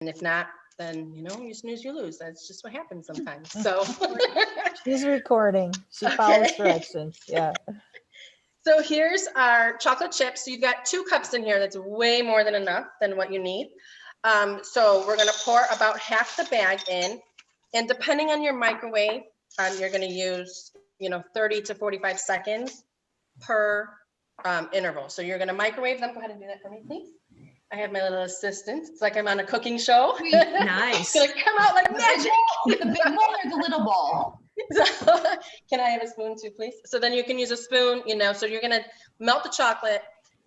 And if not, then, you know, you snooze, you lose. That's just what happens sometimes. So She's recording. She follows directions. Yeah. so here's our chocolate chips. So you've got 2 cups in here. That's way more than enough than what you need. So we're gonna pour about half the bag in, and depending on your microwave, you're gonna use, you know, 30 to 45 seconds per interval. So you're gonna microwave them. Go ahead and do that for me, please. I have my little assistant. It's like I'm on a cooking show. Nice. It's gonna come out like magic. The big bowl or the little bowl? So, can I have a spoon too, please? So then you can use a spoon, you know, so you're gonna melt the chocolate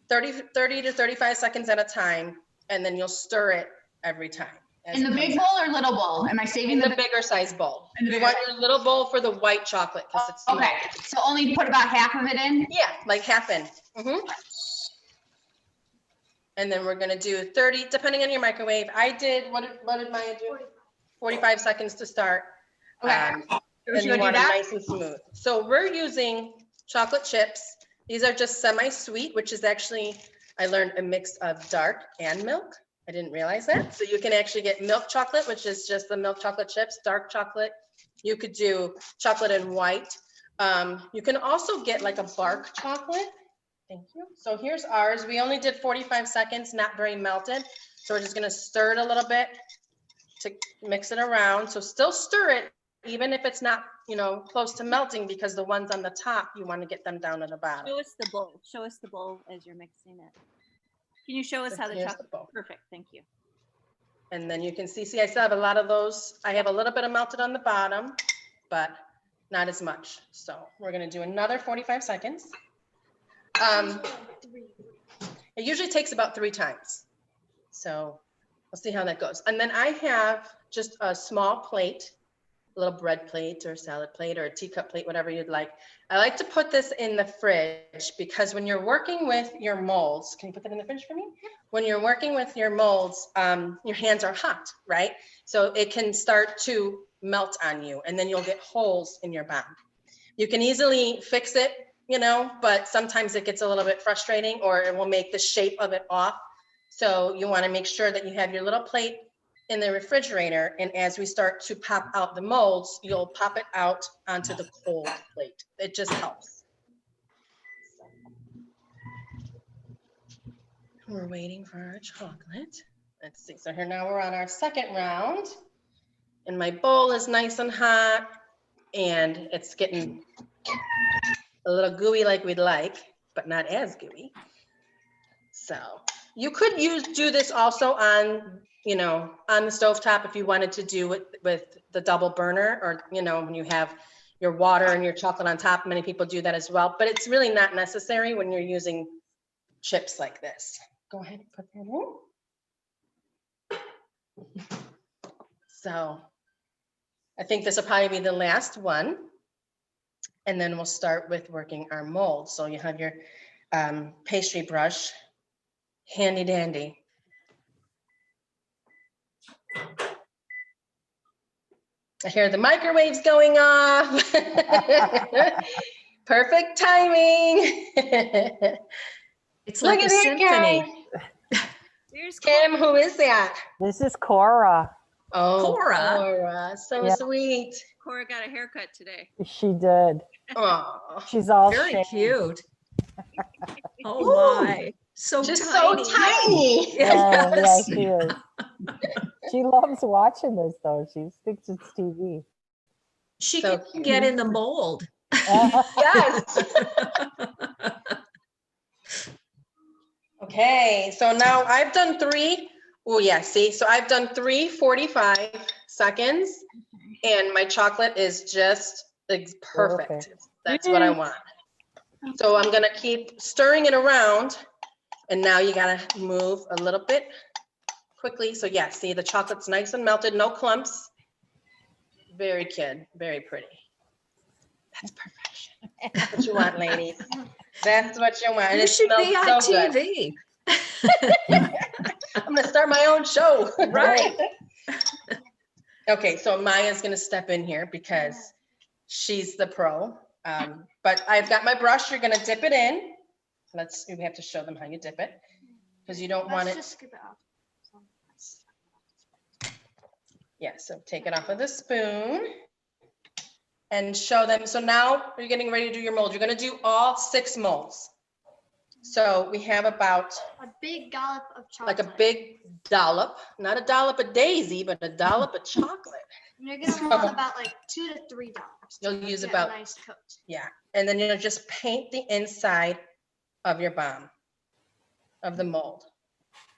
30 to 35 seconds at a time, and then you'll stir it every time. In the big bowl or little bowl? Am I saving In the bigger size bowl. In the You bigger want your little bowl for the white chocolate because it's Okay, so only put about half of it in? yeah, like half in. And then we're gonna do 30, depending on your microwave. I did, what did Maya do? 45 seconds to start. Okay. And You you wanna want do it that? nice and smooth. So we're using chocolate chips. These are just semi-sweet, which is actually, I learned, a mix of dark and milk. I didn't realize that. So you can actually get milk chocolate, which is just the milk chocolate chips, dark chocolate. You could do chocolate and white. You can also get like a bark chocolate. Thank you. So here's ours. We only did 45 seconds, not very melted. So we're just gonna stir it a little bit to mix it around. So still stir it, even if it's not, you know, close to melting, because the ones on the top, you want to get them down at the bottom. Show us the bowl. Show us the bowl as you're mixing it. Can you show us how the Here's chocolate? the bowl. Perfect. Thank you. And then you can see, I still have a lot of those. I have a little bit of melted on the bottom, but not as much. So we're gonna do another 45 seconds. It usually takes about 3 times. So we'll see how that goes. And then I have just a small plate, a little bread plate or salad plate or a teacup plate, whatever you'd like. I like to put this in the fridge because when you're working with your molds, can you put that in the fridge for me? When you're working with your molds, your hands are hot, right? So it can start to melt on you and then you'll get holes in your bond. You can easily fix it, you know, but sometimes it gets a little bit frustrating or it will make the shape of it off. So you want to make sure that you have your little plate in the refrigerator, and as we start to pop out the molds, you'll pop it out onto the cold plate. It just helps. We're waiting for our chocolate. Let's see, so here now we're on our second round, and my bowl is nice and hot, and it's getting a little gooey like we'd like, but not as gooey. So you could do this also on, you know, on the stovetop if you wanted to do it with the double burner, or, you know, when you have your water and your chocolate on top, many people do that as well, but it's really not necessary when you're using chips like this. Go ahead and put that in. So I think this will probably be the last one. And then we'll start with working our mold. So you have your pastry brush, handy dandy. I hear the microwaves going off. Perfect timing. It's like Look a at that symphony. guy. Here's Kim, who is that? This is Cora. Oh, Cora. Cora, so Yeah. sweet. Cora got a haircut today. She did. Oh, She's all Very shaved. cute. Oh my, so just tiny. so tiny. Yeah, Yes. she is. She loves watching this though. She thinks it's TV. She So can get in the mold. Yes. Okay, so now I've done 3. Oh yeah, see, so I've done 3 45 seconds, and my chocolate is just perfect. Perfect. That's what I want. So I'm gonna keep stirring it around, and now you gotta move a little bit quickly. So yeah, see, the chocolate's nice and melted, no clumps. Very cute, very pretty. That's perfection. That's what you want, ladies. That's what you want. And You it should be on smells so good. TV. I'm gonna start my own show. Right. Okay, so Maya's gonna step in here because she's the pro. But I've got my brush. You're gonna dip it in. We have to show them how you dip it because you don't want it. Just scoop it off. Yeah, so take it off of the spoon and show them. So now you're getting ready to do your mold. You're gonna do all 6 molds. So we have about A big dollop of chocolate. like a big dollop, not a dollop of daisy, but a dollop of chocolate. And you're gonna want about like 2 to 3 dollops. to You'll use get about- a nice coat. Yeah, and then you'll just paint the inside of your bomb, of the mold.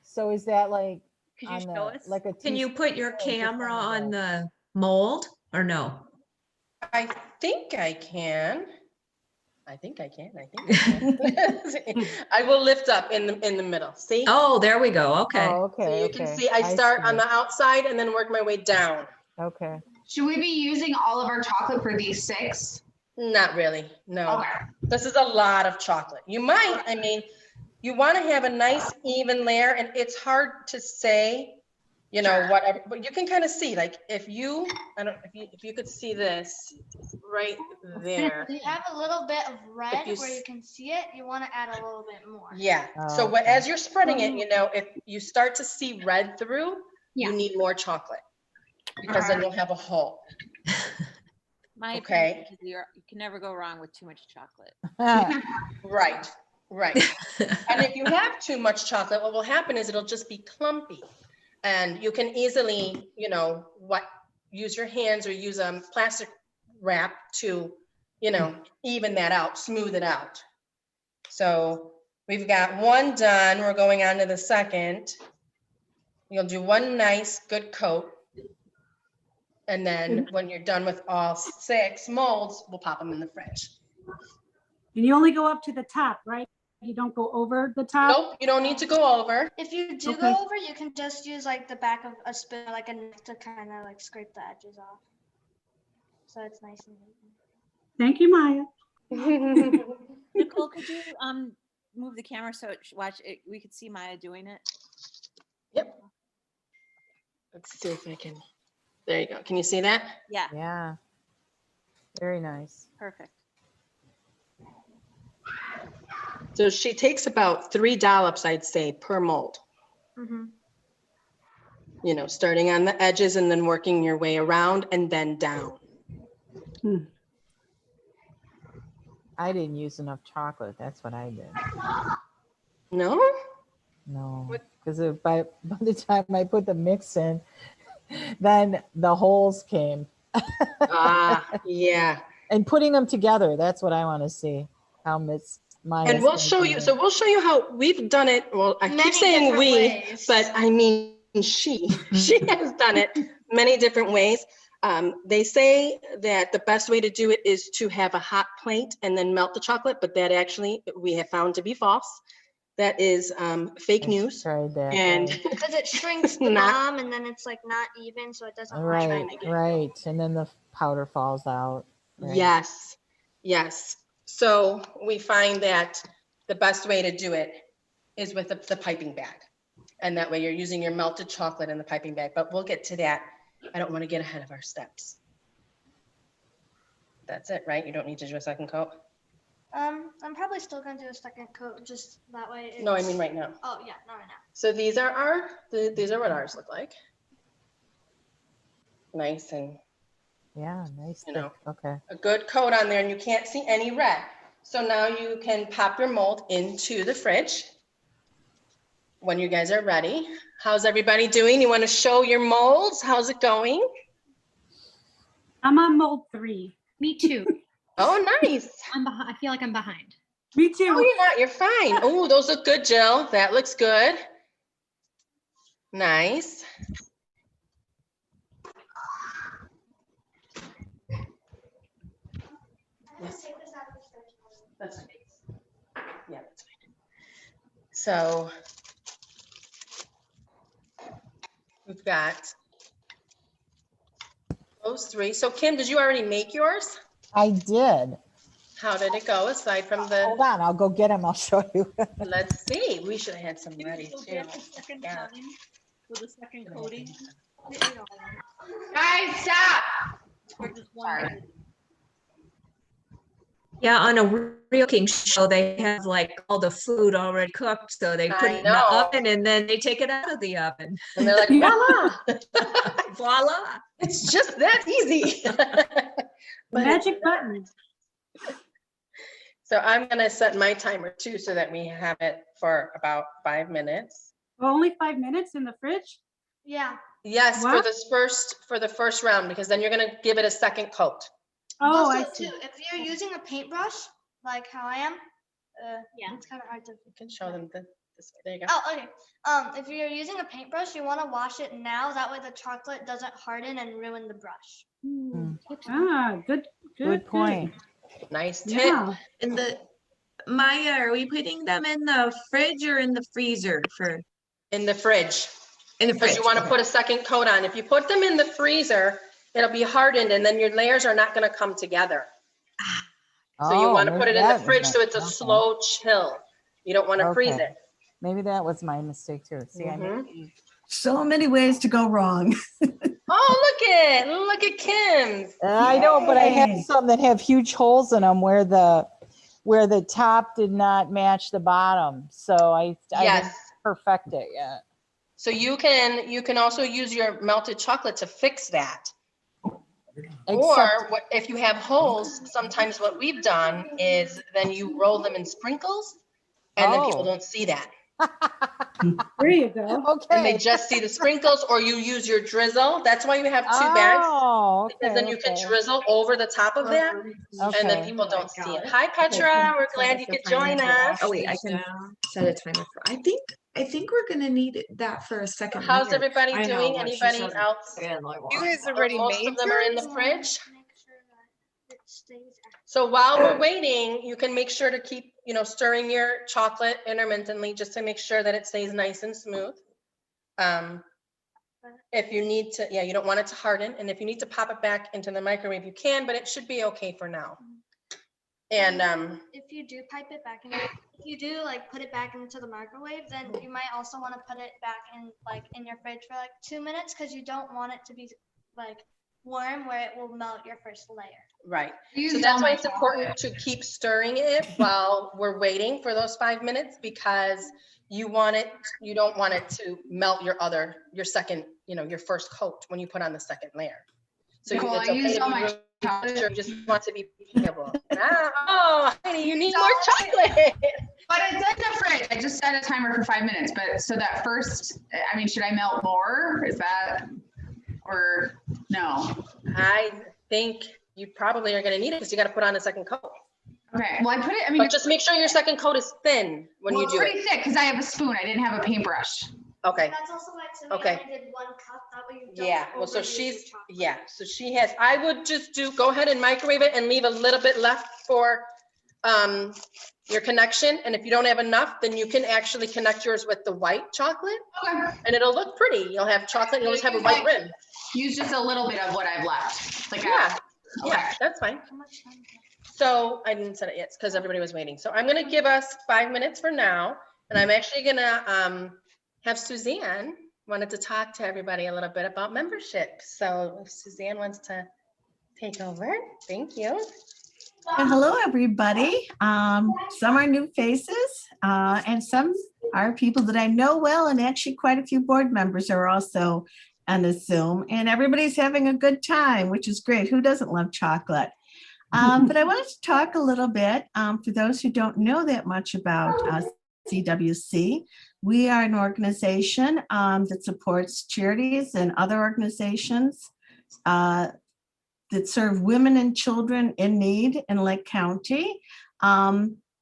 So is that like Could you on show the, us? like a? Can you teaspoon put your or just camera on on the- the mold or no? I think I can. I think I can. I will lift up in the middle. See? Oh, there we go. Okay. Oh, So okay, you okay. can see I start on see. the outside and then work my way down. Okay. Should we be using all of our chocolate for these 6? Not really, no. Okay. This is a lot of chocolate. You might, I mean, you want to have a nice even layer, and it's hard to say, you know, Sure. whatever, but you can kind of see, like, if you, I don't, if you could see this right there. You have a little bit of red you where s- you can see it. You want to add a little bit more. Yeah, Oh, so okay. as you're spreading it, you know, if you start to see red through, Yeah. you need more chocolate. Because then you'll have a hole. My Okay. opinion is you can never go wrong with too much chocolate. Right, right. And if you have too much chocolate, what will happen is it'll just be clumpy. And you can easily, you know, use your hands or use a plastic wrap to, you know, even that out, smooth it out. So we've got 1 done. We're going on to the second. You'll do 1 nice, good coat. And then when you're done with all 6 molds, we'll pop them in the fridge. And you only go up to the top, right? You don't go over the top? Nope, you don't need to go over. If you do Okay. go over, you can just use like the back of a spoon, like a knife to kind of like scrape the edges off. So it's nice and even. Thank you, Maya. Nicole, could you move the camera so watch it, we could see Maya doing it? Yep. Let's see if I can. There you go. Can you see that? Yeah, Yeah. Very nice. perfect. So she takes about 3 dollops, I'd say, per mold. Mm-hmm. You know, starting on the edges and then working your way around and then down. I didn't use enough chocolate. That's what I did. No? No, What- because by the time I put the mix in, then the holes came. Ah, yeah. And putting them together, that's what I want to see. How Miss Maya. And we'll show you, so we'll show you how we've done it. Well, I keep Many saying different we, ways. but I mean she has done it many different ways. They say that the best way to do it is to have a hot plate and then melt the chocolate, but that actually we have found to be false. That is fake news. Tried that. And Because it shrinks the Not- bomb and then it's like not even, so it doesn't. Right, trying to get- right. And then the powder falls out. Right. yes, yes. So we find that the best way to do it is with the piping bag. And that way you're using your melted chocolate in the piping bag, but we'll get to that. I don't want to get ahead of our steps. That's it, right? You don't need to do a second coat? I'm probably still gonna do a second coat, just that way. No, I it's- mean right now. Oh, yeah, not right now. So these are these are what ours look like. Nice and Yeah, nice. You know. thick. Okay. a good coat on there, and you can't see any red. So now you can pop your mold into the fridge when you guys are ready. How's everybody doing? You want to show your molds? How's it going? I'm on mold 3. Me too. Oh, nice. I'm behind. I feel like I'm behind. Me Oh, too. you're not. You're fine. Oh, those look good, Jill. That looks good. Nice. Yes. That's fine. Yeah, that's fine. So we've got those 3. So Kim, did you already make yours? I did. How did it go aside from Hold the, on, I'll go get them. I'll show you. let's see, we should have had some ready Go too. get the second Yeah. time for the second coating. Guys, stop. Or just one Sorry. minute? Yeah, on a real cooking show, they have like all the food already cooked, so they put I it in the know. oven and then they take it out of the oven. And they're like, voila. voila. It's just that easy. But it's Magic button. So I'm gonna set my timer too, so that we have it for about 5 minutes. Only 5 minutes in the fridge? Yeah. Yes, What? for the first round, because then you're gonna give it a second coat. Oh, I Also, see. too, if you're using a paintbrush, like how I am, Yeah. it's kind of hard to. You can show them this. There you go. Oh, okay. If you're using a paintbrush, you want to wash it now. That way the chocolate doesn't harden and ruin the brush. Ah, Good point. Nice tip. Yeah. In the Maya, are we putting them in the fridge or in the freezer In the fridge, in the because fridge? you want to Okay. put a second coat on. If you put them in the freezer, it'll be hardened, and then your layers are not gonna come together. So you Oh, want to put maybe it in the that was fridge, my- so it's a okay. slow chill. You don't want to freeze Okay. it. Maybe that was my mistake too. See, I Mhm. made So many ways to go wrong. Oh, look at Kim's. I know, but I have Yay. some that have huge holes in them where the top did not match the bottom. So I didn't Yes. perfect it yet. So you can also use your melted chocolate to fix that. Or what if you have holes, sometimes what we've done is then you roll them in sprinkles, and then people Oh. don't see that. There you go. And they Okay. just see the sprinkles, or you use your drizzle. That's why you have two bags, Oh, because then you can okay. drizzle over the top of that, and then Okay. people don't see it. Hi, Petra. We're glad you could join us. Oh wait, I can set a timer for. I think we're gonna need that for a second. How's layer. everybody I know, doing? but she Anybody said- else? Yeah, like, You guys Or already most made of them are in the You wanna fridge. Make sure that it stays at So while we're waiting, you can make sure to keep, stirring your chocolate intermittently, just to make sure that it stays nice and smooth. If you need to, you don't want it to harden. And if you need to pop it back into the microwave, you can, but it should be okay for now. And if you do pipe it back in, if you do like put it back into the microwave, then you might also want to put it back in your fridge for like 2 minutes, because you don't want it to be like warm where it will melt your first layer. right. Use So that's all why my it's important to keep stirring it while we're waiting for those 5 minutes, because you don't want it to melt your second, your first coat when you put on the second layer. So Nicole, it's I okay used to all be my really chocolate. sure, you just want to be payable. Oh, honey, you need more chocolate. But it's in the fridge. I just set a timer for 5 minutes, but so that first, I mean, should I melt more? Is that, or no? I think you probably are gonna need it, because you gotta put on a second coat. Okay, well, I put it, I mean, But just make sure your second coat is thin when well, you it's do pretty it. thick because I have a spoon. I didn't have a paintbrush. Okay, That's also why Timmy Okay. only did 1 cup. That way you don't yeah, well, so overdo your she's, chocolate. so she has, I would just go ahead and microwave it and leave a little bit left for your connection. And if you don't have enough, then you can actually connect yours with the white chocolate, Okay. and it'll look pretty. You'll have chocolate, you'll just have a white rim. Use just a little bit of what I've left. Like, Yeah, okay. yeah, that's fine. How much time? So I didn't set it yet because everybody was waiting. So I'm gonna give us 5 minutes for now, and I'm actually gonna have Suzanne wanted to talk to everybody a little bit about membership. So if Suzanne wants to take over, thank you. And hello, everybody. Some are new faces, and some are people that I know well, and actually quite a few board members are also on the Zoom, and everybody's having a good time, which is great. Who doesn't love chocolate? But I wanted to talk a little bit, for those who don't know that much about CWC. We are an organization that supports charities and other organizations that serve women and children in need in Lake County.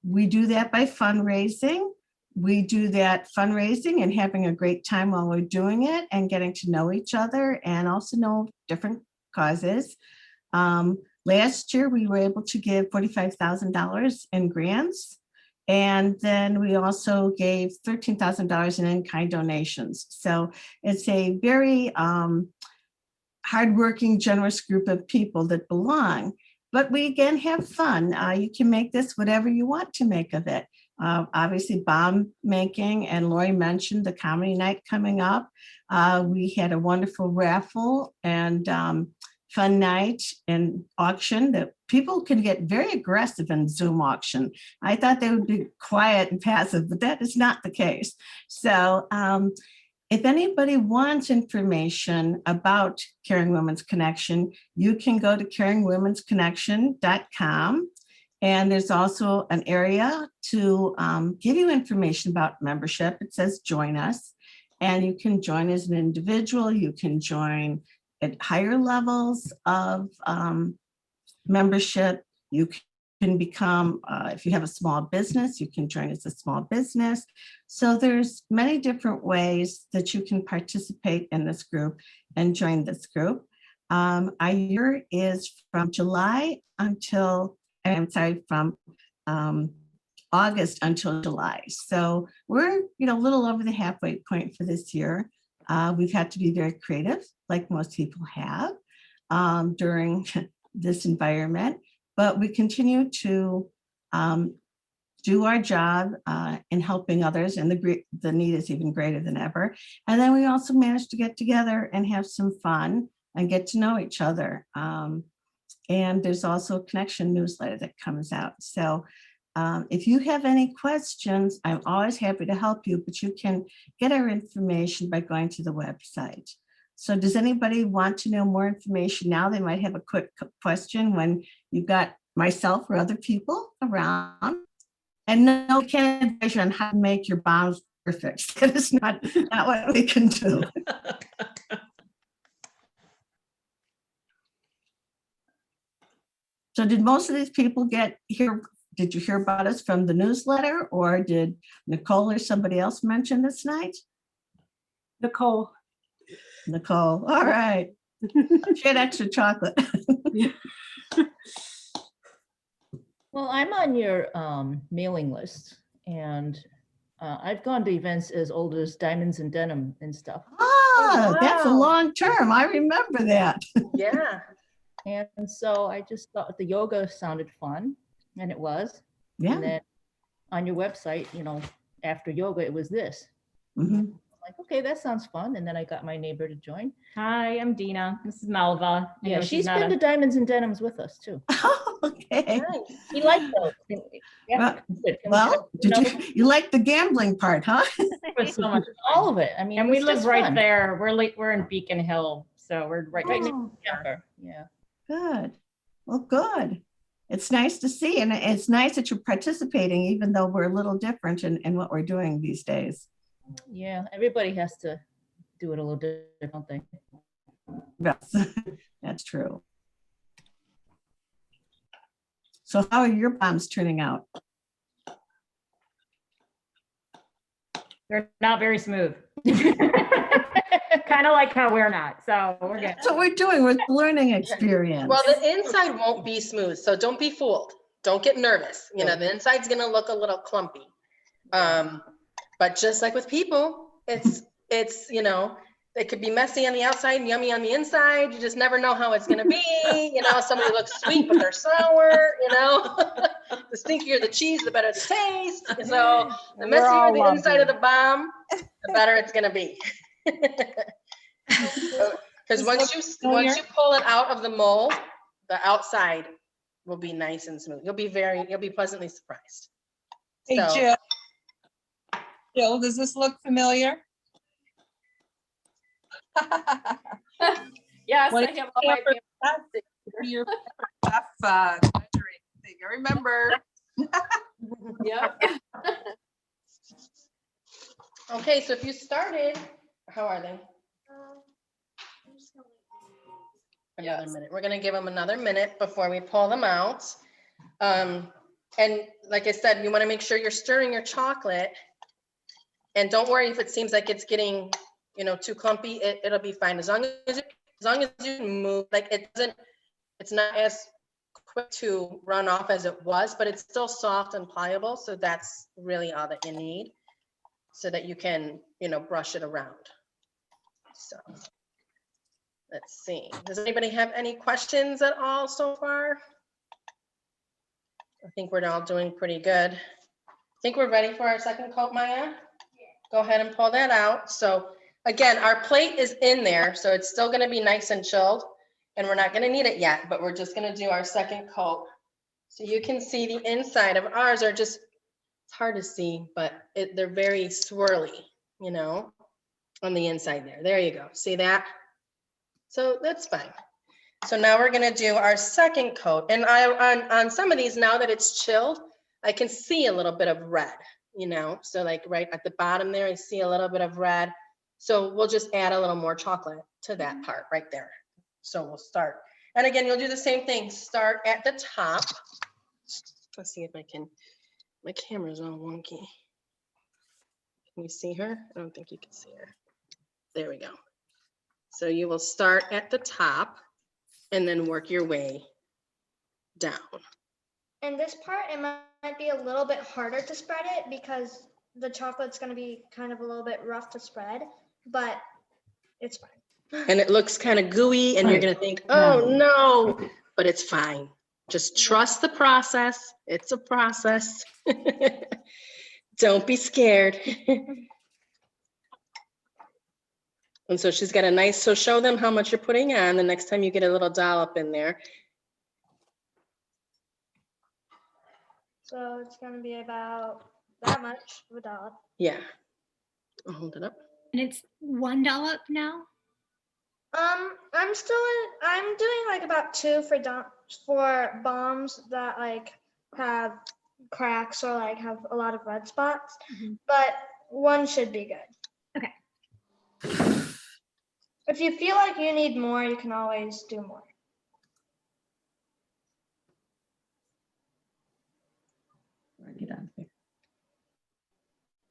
We do that by fundraising. We do that fundraising and having a great time while we're doing it, and getting to know each other and also know different causes. Last year, we were able to give $45,000 in grants. And then we also gave $13,000 in in-kind donations. So it's a very hardworking, generous group of people that belong. But we again have fun. You can make this whatever you want to make of it. Obviously, bomb making, and Lori mentioned the comedy night coming up. We had a wonderful raffle and fun night and auction that people can get very aggressive in Zoom auction. I thought they would be quiet and passive, but that is not the case. So If anybody wants information about Caring Women's Connection, you can go to caringwomensconnection.com. And there's also an area to give you information about membership. It says join us. And you can join as an individual. You can join at higher levels of membership. You can become, if you have a small business, you can join as a small business. So there's many different ways that you can participate in this group and join this group. Our year is from August until July. So we're, a little over the halfway point for this year. We've had to be very creative, like most people have during this environment, but we continue to do our job in helping others, and the need is even greater than ever. And then we also managed to get together and have some fun and get to know each other. And there's also a connection newsletter that comes out. So if you have any questions, I'm always happy to help you, but you can get our information by going to the website. So does anybody want to know more information now? They might have a quick question when you've got myself or other people around. And no, we can't advise you on how to make your bombs perfect. That is not what we can do. So did most of these people did you hear about us from the newsletter, or did Nicole or somebody else mention this night? Nicole. Nicole, all right. She had extra chocolate. Well, I'm on your mailing list, and I've gone to events as old as Diamonds and Denim and stuff. Ah, that's a wow. long term. I remember that. Yeah. And so I just thought the yoga sounded fun, and it was. Yeah. And then on your website, after yoga, it was this. Mhm. Like, okay, that sounds fun. And then I got my neighbor to join. Hi, I'm Dina. This is Melva. I Yeah, know she's not been to Diamonds and Denims with us too. Okay. Nice. She liked those. Well, you like the gambling part, huh? was so much all of it. I mean, and it we was live just right fun. there. We're in Beacon Hill, so we're right next to Oh, each other. Yeah. good. Well, good. It's nice to see, and it's nice that you're participating, even though we're a little different in what we're doing these days. Yeah, everybody has to do it a little different, don't they? Yes, that's true. So how are your bombs turning out? They're not very smooth. Kind of like how we're not. So we're good. That's what we're doing with the learning experience. Well, the inside won't be smooth, so don't be fooled. Don't get nervous. The inside's gonna look a little clumpy. But just like with people, it's it could be messy on the outside and yummy on the inside. You just never know how it's gonna be. Somebody looks sweet, but they're sour. The stinkier the cheese, the better the taste. So the messier the inside of the bomb, the better it's gonna be. Because once you pull it out of the mold, the outside will be nice and smooth. You'll be pleasantly surprised. Hey, So, Jill, does this look familiar? Yes, What I have all my Your measuring thing. I remember. Yep. okay, so if you started, how are they? Another minute. We're gonna give them another minute before we pull them out. And like I said, you want to make sure you're stirring your chocolate. And don't worry if it seems like it's getting, too clumpy. It'll be fine as long as you move. Like it's not as quick to run off as it was, but it's still soft and pliable. So that's really all that you need, so that you can, brush it around. So let's see. Does anybody have any questions at all so far? I think we're all doing pretty good. I think we're ready for our second coat, Maya. Go ahead and pull that out. So again, our plate is in there, so it's still going to be nice and chilled, and we're not going to need it yet, but we're just going to do our second coat. So you can see the inside of ours are just, it's hard to see, but they're very swirly, on the inside there. There you go. See that? So that's fine. So now we're gonna do our second coat. And on some of these, now that it's chilled, I can see a little bit of red, you know? So like right at the bottom there, I see a little bit of red. So we'll just add a little more chocolate to that part right there. So we'll start. And again, you'll do the same thing. Start at the top. Let's see if I can, my camera's all wonky. Can you see her? I don't think you can see her. There we go. So you will start at the top and then work your way down. And this part, it might be a little bit harder to spread it because the chocolate's going to be kind of a little bit rough to spread, but it's fine. And it looks kind of gooey and you're going to think, oh no, but it's fine. Just trust the process. It's a process. Don't be scared. And so she's got a nice, so show them how much you're putting on the next time you get a little dollop in there. So it's going to be about that much of a dollop. Yeah. I'll hold it up. And it's $1 now? I'm doing like about 2 for bombs that like have cracks or like have a lot of red spots, but 1 should be good. Okay. If you feel like you need more, you can always do more.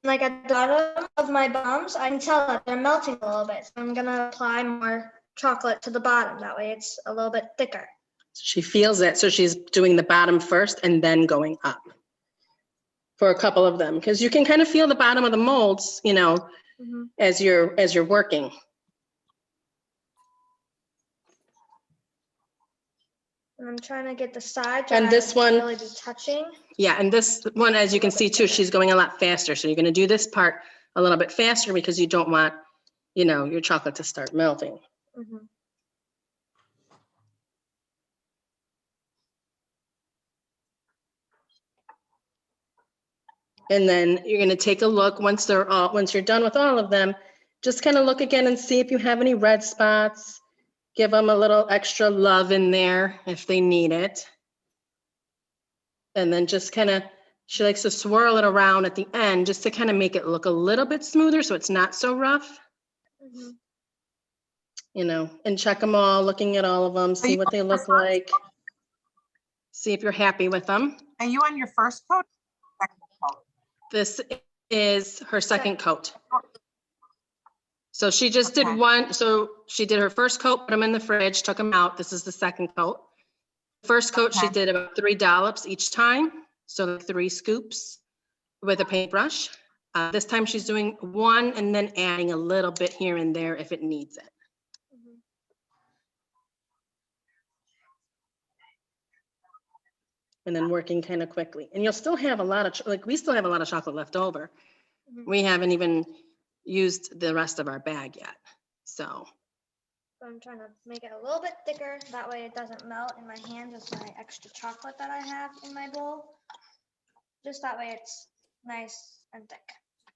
Like at the bottom of my bombs, I can tell that they're melting a little bit. So I'm gonna apply more chocolate to the bottom. That way it's a little bit thicker. She feels it. So she's doing the bottom first and then going up for a couple of them. Because you can kind of feel the bottom of the molds, you know, as you're working. And I'm trying to get the sides. And this one, really be touching. yeah, and this one, as you can see too, she's going a lot faster. So you're going to do this part a little bit faster because you don't want, you know, your chocolate to start melting. And then you're going to take a look once you're done with all of them, just kind of look again and see if you have any red spots. Give them a little extra love in there if they need it. And then just kind of, she likes to swirl it around at the end just to kind of make it look a little bit smoother so it's not so rough. You know, and check them all, looking at all of them, see what they look like. See if you're happy with them. Are you on your first coat? This is her second coat. So she just did one. So she did her first coat, put them in the fridge, took them out. This is the second coat. First coat, she did about 3 dollops each time. So like 3 scoops with a paintbrush. This time she's doing 1 and then adding a little bit here and there if it needs it. And then working kind of quickly. And you'll still have a lot of, like we still have a lot of chocolate left over. We haven't even used the rest of our bag yet. So I'm trying to make it a little bit thicker. That way it doesn't melt in my hand with my extra chocolate that I have in my bowl. Just that way it's nice and thick.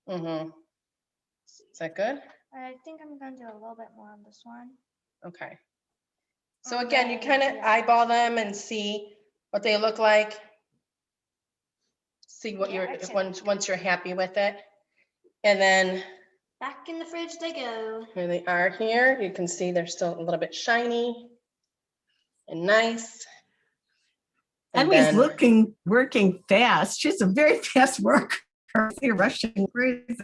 Is that good? I think I'm going to do a little bit more on this one. Okay. So again, you kind of eyeball them and see what they look like. See what once you're happy with it. And then back in the fridge they go. Here they are here. You can see they're still a little bit shiny and nice. And Emmy's working fast. She's a very fast worker. You're rushing crazy.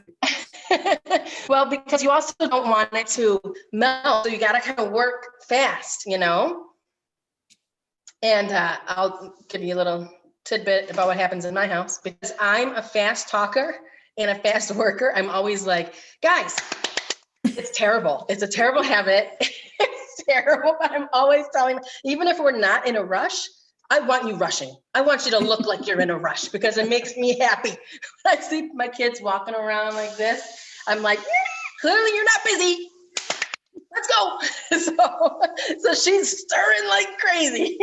Well, because you also don't want it to melt, so you got to kind of work fast, you know. And I'll give you a little tidbit about what happens in my house. Because I'm a fast talker and a fast worker, I'm always like, guys, it's terrible. It's a terrible habit. It's terrible, but I'm always telling, even if we're not in a rush, I want you rushing. I want you to look like you're in a rush because it makes me happy. When I see my kids walking around like this, I'm like, clearly you're not busy. Let's go. So she's stirring like crazy.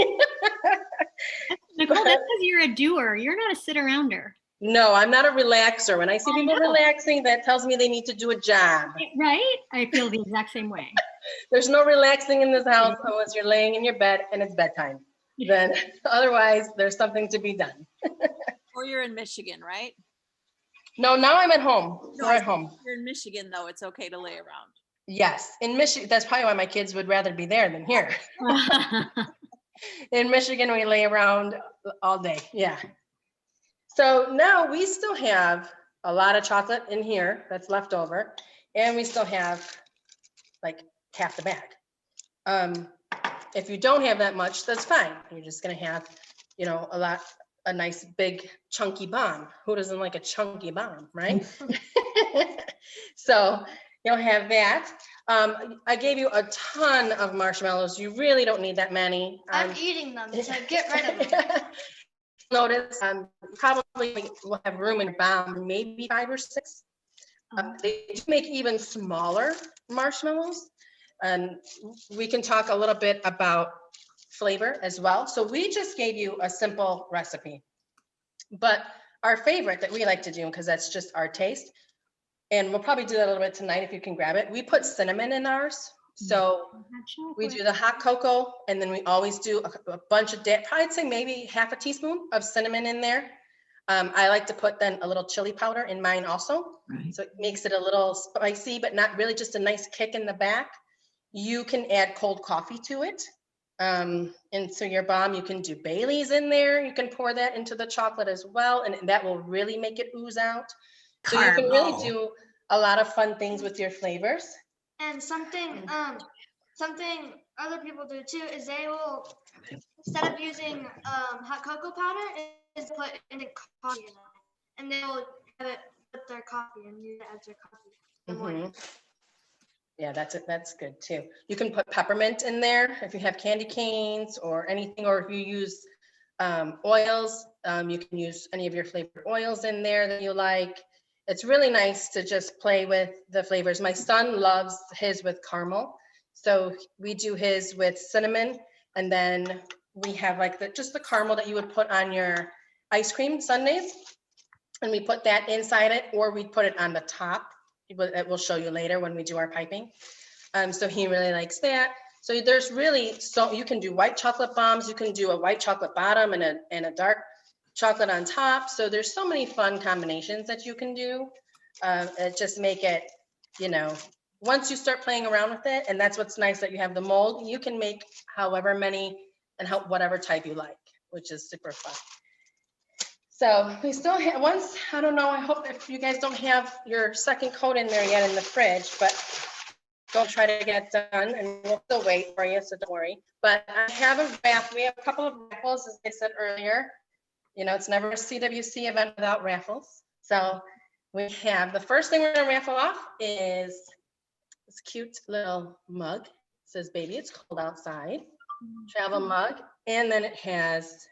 Nicole, that's because you're a doer. You're not a sit-arounder. No, I'm not a relaxer. When I see people relaxing, that tells me they need to do a job. Right? I feel the exact same way. There's no relaxing in this house unless you're laying in your bed and it's bedtime. Then otherwise, there's something to be done. Or you're in Michigan, right? No, now I'm at home. No, We're at home. You're in Michigan, though. It's okay to lay around. Yes, in Michigan, that's probably why my kids would rather be there than here. In Michigan, we lay around all day. Yeah. So now we still have a lot of chocolate in here that's left over, and we still have like half the bag. If you don't have that much, that's fine. You're just gonna have, you know, a nice big chunky bomb. Who doesn't like a chunky bomb, right? So you'll have that. I gave you a ton of marshmallows. You really don't need that many. I'm eating them, so get rid of them. Notice probably will have room in your bomb, maybe 5 or 6. They make even smaller marshmallows, and we can talk a little bit about flavor as well. So we just gave you a simple recipe, but our favorite that we like to do, because that's just our taste, and we'll probably do that a little bit tonight if you can grab it. We put cinnamon in ours. So we do the hot cocoa, and then we always do a bunch of, probably I'd say maybe half a teaspoon of cinnamon in there. I like to put then a little chili powder in mine also. Right. So it makes it a little spicy, but not really, just a nice kick in the back. You can add cold coffee to it. And so your bomb, you can do Bailey's in there. You can pour that into the chocolate as well, and that will really make it ooze out. So you can really do a lot of fun things with your flavors. And something other people do too is they will, instead of using hot cocoa powder, is put in the coffee in it, and they will have it with their coffee and use it as their coffee in the morning. Yeah, that's good too. You can put peppermint in there if you have candy canes or anything, or if you use oils, you can use any of your flavored oils in there that you like. It's really nice to just play with the flavors. My son loves his with caramel. So we do his with cinnamon, and then we have like just the caramel that you would put on your ice cream sundaes. And we put that inside it, or we put it on the top. It will show you later when we do our piping. So he really likes that. So there's really, so you can do white chocolate bombs. You can do a white chocolate bottom and a dark chocolate on top. So there's so many fun combinations that you can do. Just make it, you know, once you start playing around with it, and that's what's nice that you have the mold, you can make however many and whatever type you like, which is super fun. So we still have, I don't know, I hope if you guys don't have your second coat in there yet in the fridge, but don't try to get it done, and we'll still wait for you, so don't worry. But I have we have a couple of raffles, as I said earlier. You know, it's never a CWC event without raffles. So we have, the first thing we're gonna raffle off is this cute little mug. It says, "Baby, it's cold outside." Travel mug, and then it has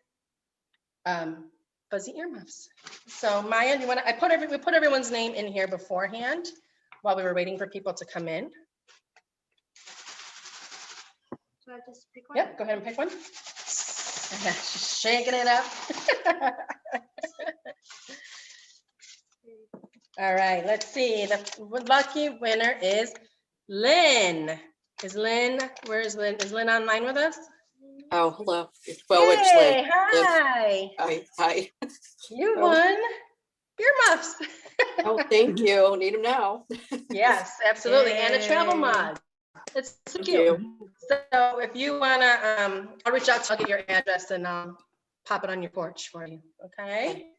fuzzy earmuffs. So Maya, do you want to? We put everyone's name in here beforehand while we were waiting for people to come in. So I just pick one? Yep, go ahead and pick one. She's shaking it up. All right, let's see. The lucky winner is Lynn. Where is Lynn? Is Lynn online with us? Oh, hello. Well, it's Lynn. Hi. Hi. You won earmuffs. Oh, thank you. Need them now. Yes, absolutely. And a travel mug. It's so cute. So if you wanna, I'll reach out to you, I'll get your address and I'll pop it on your porch for you, okay?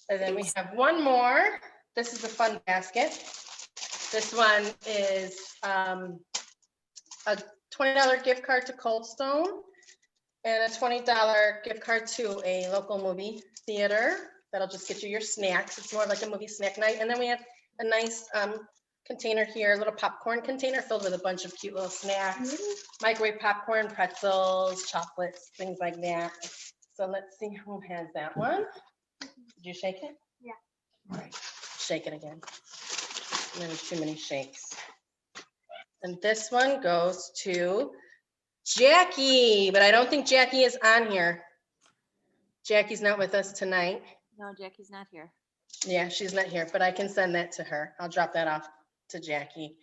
And then we have one more. This is a fun basket. This one is a $20 gift card to Cold Stone and a $20 gift card to a local movie theater. That'll just get you your snacks. It's more like a movie snack night. And then we have a nice container here, a little popcorn container filled with a bunch of cute little snacks, microwave popcorn, pretzels, chocolates, things like that. So let's see who has that one. Did you shake it? Yeah. All right, shake it again. Maybe too many shakes. And this one goes to Jackie, but I don't think Jackie is on here. Jackie's not with us tonight. No, Jackie's not here. Yeah, she's not here, but I can send that to her. I'll drop that off to Jackie.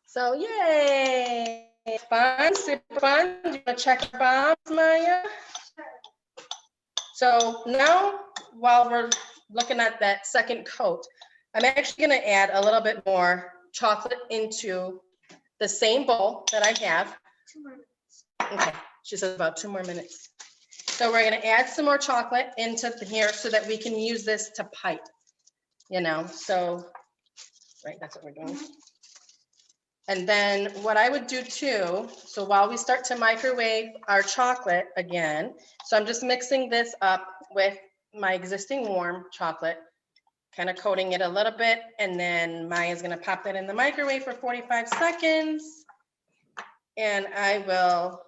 So yay, fun, super fun. You wanna check the bombs, Maya? So now, while we're looking at that second coat, I'm actually gonna add a little bit more chocolate into the same bowl that I have. Okay, she says about 2 more minutes. So we're gonna add some more chocolate into here so that we can use this to pipe, you know, so, right, that's what we're doing. And then what I would do too, so while we start to microwave our chocolate again, so I'm just mixing this up with my existing warm chocolate, kind of coating it a little bit, and then Maya's gonna pop that in the microwave for 45 seconds. And I will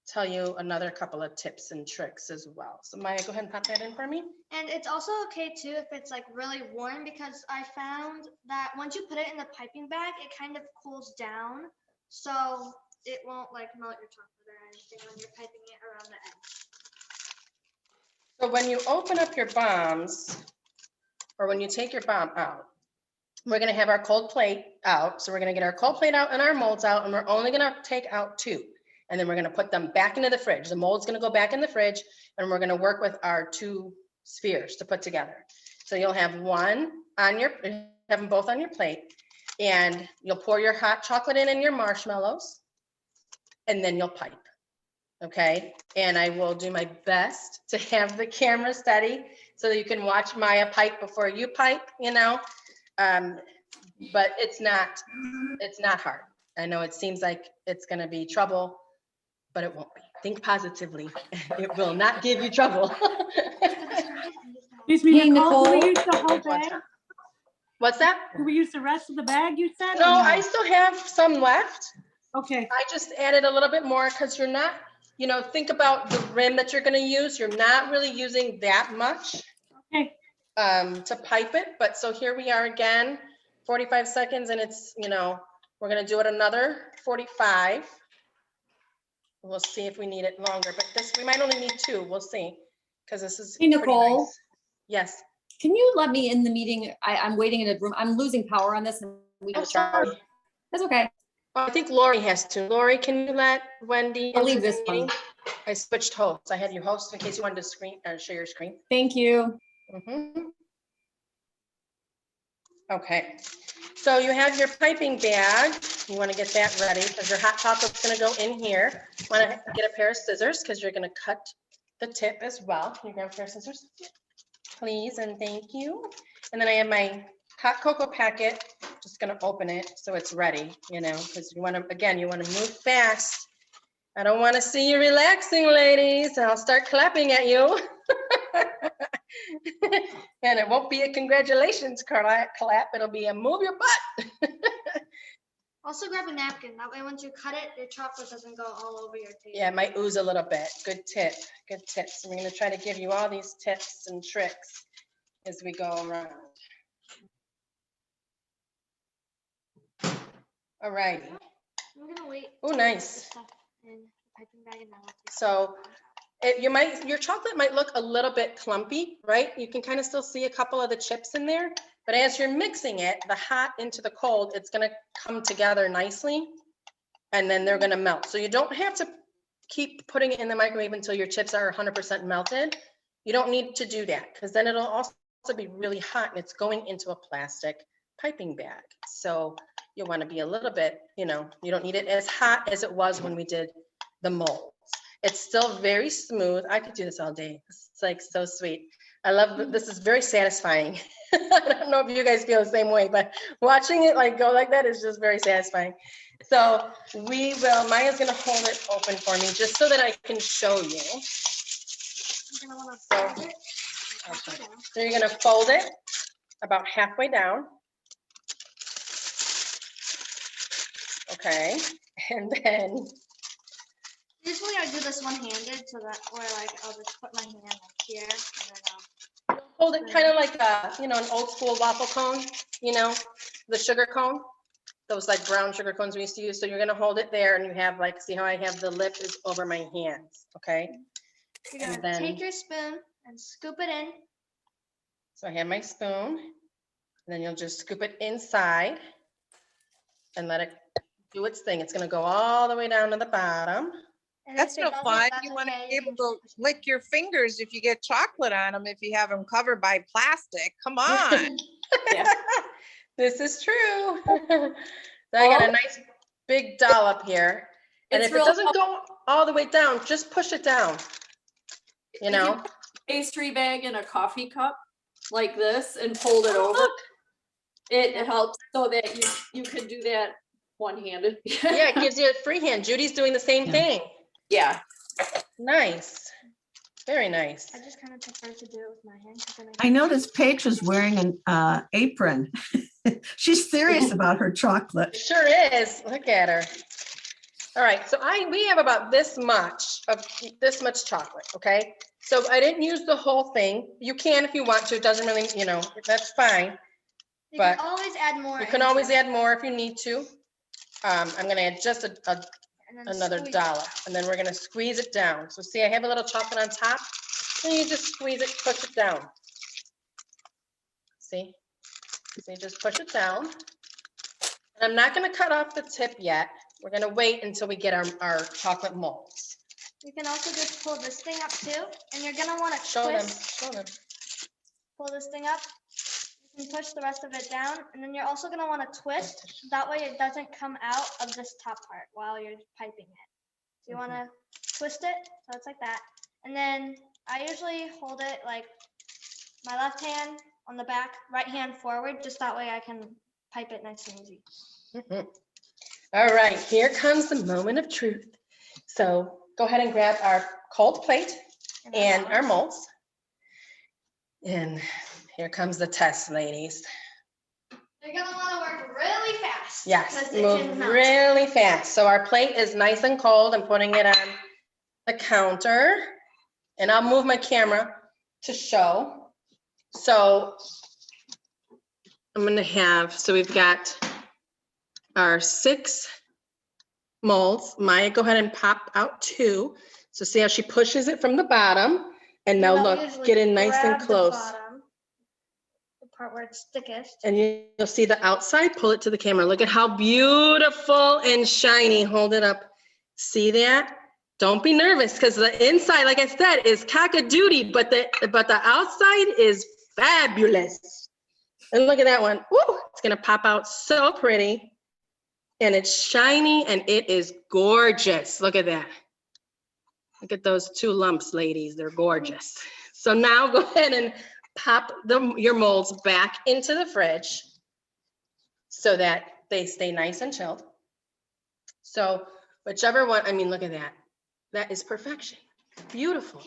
tell you another couple of tips and tricks as well. So Maya, go ahead and pop that in for me. And it's also okay too if it's like really warm, because I found that once you put it in the piping bag, it kind of cools down. So it won't like melt your chocolate or anything when you're piping it around the edge. So when you open up your bombs, or when you take your bomb out, we're gonna have our cold plate out. So we're gonna get our cold plate out and our molds out, and we're only gonna take out 2. And then we're gonna put them back into the fridge. The mold's gonna go back in the fridge, and we're gonna work with our 2 spheres to put together. So you'll have one on your, have them both on your plate, and you'll pour your hot chocolate in and your marshmallows, and then you'll pipe, okay? And I will do my best to have the camera steady so that you can watch Maya pipe before you pipe, you know? But it's not hard. I know it seems like it's gonna be trouble, but it won't be. Think positively. It will not give you trouble. Excuse me, Hey, Nicole, do we Nicole. use the whole bag? What's that? Do we use the rest of the bag, you said? or No, I still have some left. Okay, I just added a little bit more because you're not, you know, think about the rim that you're gonna use. You're not really using that much okay. to pipe it. But so here we are again, 45 seconds, and it's, you know, we're gonna do it another 45. We'll see if we need it longer, but this, we might only need 2. We'll see, because this is Hey, pretty Nicole. nice. Yes. Can you let me in the meeting? I'm waiting in a room. I'm losing power on this. And we Oh, can start. sorry. That's okay. I think Lori has to. Lori, can you let Wendy I'll into leave the this meeting? one. I switched hosts. I had you host in case you wanted to screen or share your screen. Thank you. Mhm. Okay, so you have your piping bag. You want to get that ready because your hot chocolate's going to go in here. Want to get a pair of scissors because you're going to cut the tip as well. Can you grab a pair of scissors? Please and thank you. And then I have my hot cocoa packet. Just going to open it so it's ready, you know, because you want to, again, you want to move fast. I don't want to see you relaxing, ladies. I'll start clapping at you. And it won't be a congratulations clap, it'll be a move your butt. Also grab a napkin. That way once you cut it, the chocolate doesn't go all over your table. Yeah, it might ooze a little bit. Good tip, good tips. We're gonna try to give you all these tips and tricks as we go around. All righty. I'm gonna wait. Oh, nice. Stuff in the piping bag and then I'll take So your chocolate might look a little bit clumpy, right? You can kind of still see a couple of the chips in there, but as you're mixing it, the hot into the cold, it's gonna come together nicely, and then they're gonna melt. So you don't have to keep putting it in the microwave until your chips are 100% melted. You don't need to do that, because then it'll also be really hot and it's going into a plastic piping bag. So you'll want to be a little bit, you know, you don't need it as hot as it was when we did the molds. It's still very smooth. I could do this all day. It's like so sweet. I love, this is very satisfying. I don't know if you guys feel the same way, but watching it like go like that is just very satisfying. So we will, Maya's gonna hold it open for me just so that I can show you. You're gonna wanna So, fold it. okay. So you're gonna fold it about halfway down. Okay, and then Usually I do this one-handed so that where like I'll just put my hand like here and then hold it kind of like a, you know, an old school waffle cone, you know, the sugar cone, those like brown sugar cones we used to use. So you're gonna hold it there and you have like, see how I have the lip is over my hands, okay? you're gonna And then take your spoon and scoop it in So I have my spoon, and then you'll just scoop it inside and let it do its thing. It's gonna go all the way down to the bottom. And That's if it no doesn't, fun. that's You want to okay, be you able can to just- lick your fingers if you get chocolate on them, if you have them covered by plastic. Come on. This is true. So I got a nice big dollop here. And It's if it real doesn't go all the way down, just push it down. You know? Pastry bag in a coffee cup like this and fold it over. Look. It helps so that you can do that one-handed. Yeah, it gives you a free hand. Judy's doing the same thing. Yeah. Nice. Very nice. I just kind of prefer to do it with my hand. 'cause then I noticed Paige was wearing an apron. She's serious about her chocolate. It sure is. Look at her. All right, so we have about this much chocolate, okay? So I didn't use the whole thing. You can if you want to. It doesn't really, that's fine. You But can always add more. You can into always it. add more if you need to. I'm gonna add just And then another squeeze. dollop, and then we're gonna squeeze it down. So see, I have a little chocolate on top, and you just squeeze it, push it down. See? So you just push it down. And I'm not gonna cut off the tip yet. We're gonna wait until we get our chocolate molds. You can also just pull this thing up too, and you're gonna want to Show them, twist. show them. Pull this thing up. You can push the rest of it down, and then you're also gonna want to twist. That way it doesn't come out of this top part while you're piping it. So you want to twist it, so it's like that. And then I usually hold it like my left hand on the back, right hand forward, just that way I can pipe it nice and easy. All right, here comes the moment of truth. So go ahead and grab our cold plate and our molds. And here comes the test, ladies. You're gonna want to work really fast. Yes, 'cause it can move melt. really fast. So our plate is nice and cold. I'm putting it on the counter. And I'll move my camera to show. So I'm gonna have, so we've got our 6 molds. Maya, go ahead and pop out 2. So see how she pushes it from the bottom? And now I'll look, usually get in nice and grab the close. bottom, the part where it's thickest. And you'll see the outside, pull it to the camera. Look at how beautiful and shiny. Hold it up. See that? Don't be nervous because the inside, like I said, is cock-a-doodle, but the outside is fabulous. And look at that one. Woo! It's gonna pop out so pretty. And it's shiny and it is gorgeous. Look at that. Look at those 2 lumps, ladies. They're gorgeous. So now go ahead and pop your molds back into the fridge so that they stay nice and chilled. So whichever one, I mean, look at that. That is perfection. Beautiful,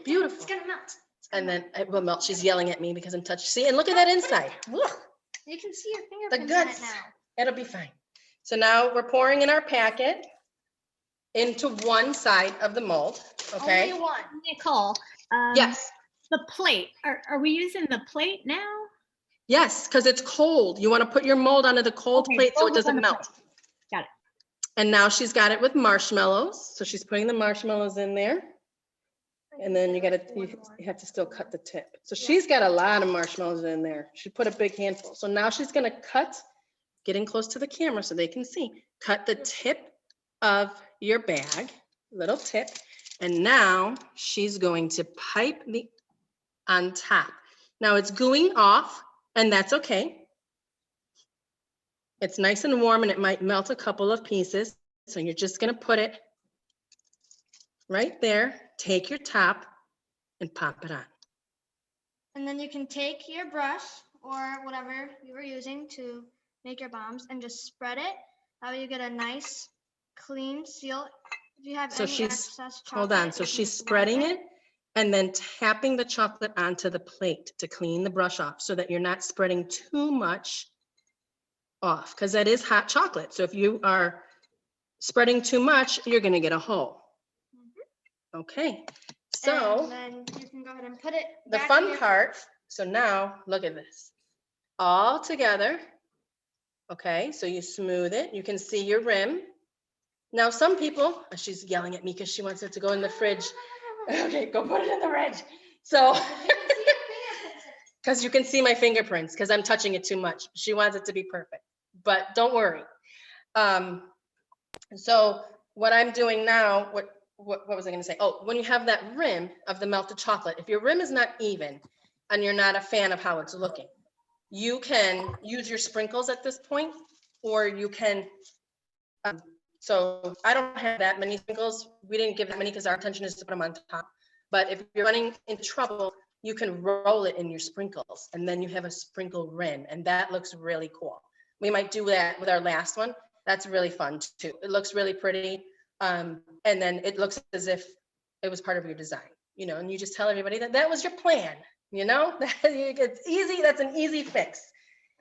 beautiful. It's gonna melt. And then it will melt. She's yelling at me because I'm touching. See, and look at that inside. Look, You can see your the fingerprints on it guts. now. It'll be fine. So now we're pouring in our packet into one side of the mold, okay? Only one. Nicole, Yes, the plate, are we using the plate now? yes, because it's cold. You want to put your mold onto the cold Okay, plate so it mold is on doesn't the melt. plate. Got it. And now she's got it with marshmallows. So she's putting the marshmallows in there. And then you have to still cut the tip. So she's got a lot of marshmallows in there. She put a big handful. So now she's gonna cut, getting close to the camera so they can see, cut the tip of your bag, little tip. And now she's going to pipe the on top. Now it's gooing off and that's okay. It's nice and warm and it might melt a couple of pieces. So you're just gonna put it right there, take your top and pop it on. And then you can take your brush or whatever you were using to make your bombs and just spread it. That way you get a nice, clean seal. If you have So any she's, excess chocolate, hold on, so you can she's just wipe spreading it and then tapping the chocolate onto the plate to clean the brush off so that you're not spreading too much off because that is hot chocolate. So if you are spreading too much, you're gonna get a hole. Okay, so And then you can go ahead and put it the back in fun your- part, so now look at this. All together, okay, so you smooth it, you can see your rim. Now some people, she's yelling at me because she wants it to go in the fridge. Okay, go put it in the fridge. So, because you can see my fingerprints because I'm touching it too much. She wants it to be perfect, but don't worry. So what I'm doing now, what was I going to say? Oh, when you have that rim of the melted chocolate, if your rim is not even and you're not a fan of how it's looking, you can use your sprinkles at this point, or you can, so I don't have that many sprinkles. We didn't give that many because our intention is to put them on top. But if you're running into trouble, you can roll it in your sprinkles and then you have a sprinkle rim, and that looks really cool. We might do that with our last one. That's really fun too. It looks really pretty. And then it looks as if it was part of your design, you know, and you just tell everybody that that was your plan, you know, it's easy. That's an easy fix.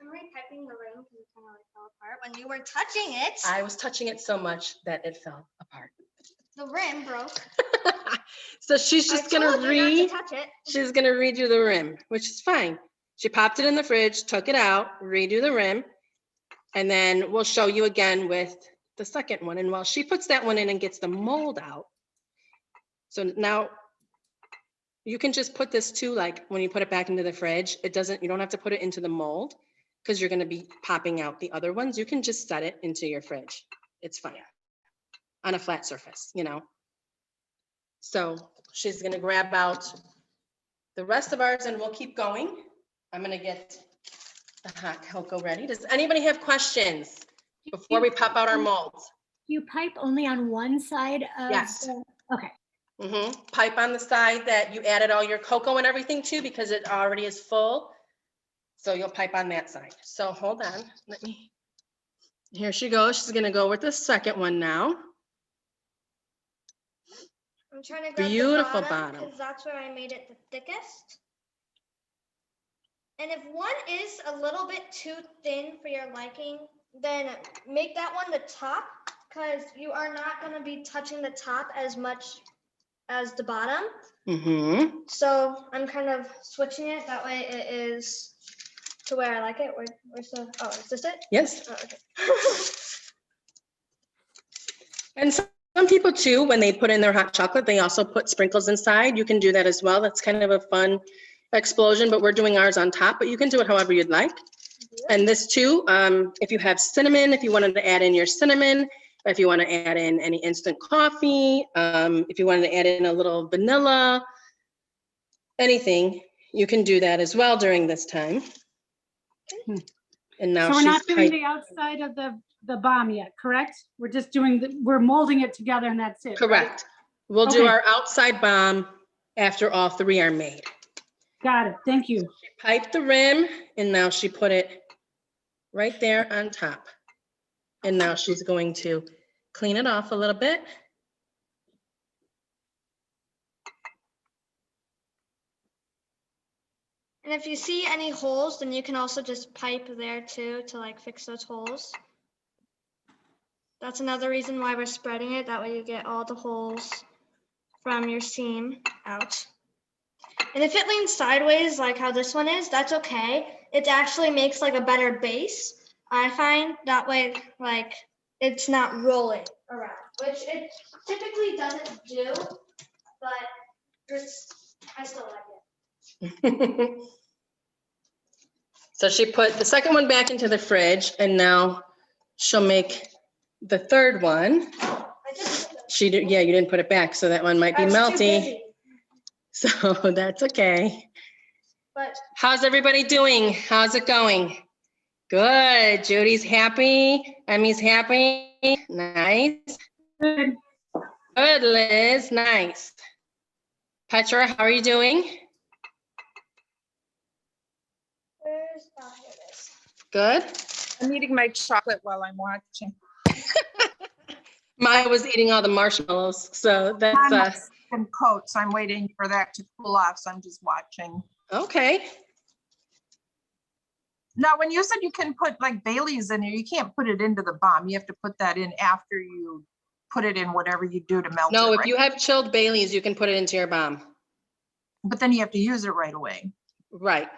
I'm repiping the ring because it kind of like fell apart when you were touching it. I was touching it so much that it fell apart. The rim broke. So she's just gonna she's gonna redo the rim, which is fine. She popped it in the fridge, took it out, redo the rim, and then we'll show you again with the second one. And while she puts that one in and gets the mold out, so now you can just put this too, like when you put it back into the fridge, you don't have to put it into the mold because you're gonna be popping out the other ones. You can just set it into your fridge. It's fine on a flat surface, you know. So she's gonna grab out the rest of ours and we'll keep going. I'm gonna get the hot cocoa ready. Does anybody have questions before we pop out our molds? You pipe only on one side of Yes. Okay. Pipe on the side that you added all your cocoa and everything to because it already is full. So you'll pipe on that side. So hold on, here she goes. She's gonna go with the second one now. I'm trying to grab Beautiful the bottom. because that's where I made it the thickest. And if one is a little bit too thin for your liking, then make that one the top because you are not going to be touching the top as much as the bottom. So I'm kind of switching it. That way it is to where I like it. Where's the, oh, is this it? Yes. Oh, okay. And some people too, when they put in their hot chocolate, they also put sprinkles inside. You can do that as well. That's kind of a fun explosion, but we're doing ours on top, but you can do it however you'd like. And this too, if you have cinnamon, if you wanted to add in your cinnamon, if you want to add in any instant coffee, if you wanted to add in a little vanilla, anything, you can do that as well during this time. And now So we're she's not doing the outside of the bomb yet, correct? We're just doing, we're molding it together and that's it. correct. Right? We'll do Okay. our outside bomb after all three are made. Got it. Thank you. Pipe the rim, and now she put it right there on top. And now she's going to clean it off a little bit. And if you see any holes, then you can also just pipe there too to like fix those holes. That's another reason why we're spreading it. That way you get all the holes from your seam out. And if it leans sideways, like how this one is, that's okay. It actually makes like a better base, I find. That way, like, it's not rolling around, which it typically doesn't do, but I still like it. So she put the second one back into the fridge, and now she'll make the third one. Yeah, you didn't put it back, so that one might be melty. So that's okay. But how's everybody doing? How's it going? Good. Judy's happy. Emmy's happy. Nice. Good. Good, Liz. Nice. Petra, how are you doing? Where's, oh, here it is. Good. I'm eating my chocolate while I'm watching. Maya was eating all the marshmallows, so that's Some coats. I'm waiting for that to cool off, so I'm just watching. okay. Now, when you said you can put like Bailey's in here, you can't put it into the bomb. You have to put that in after you put it in whatever you do to melt it. No, if right? you have chilled Baileys, you can put it into your bomb. But then you have to use it right away Right.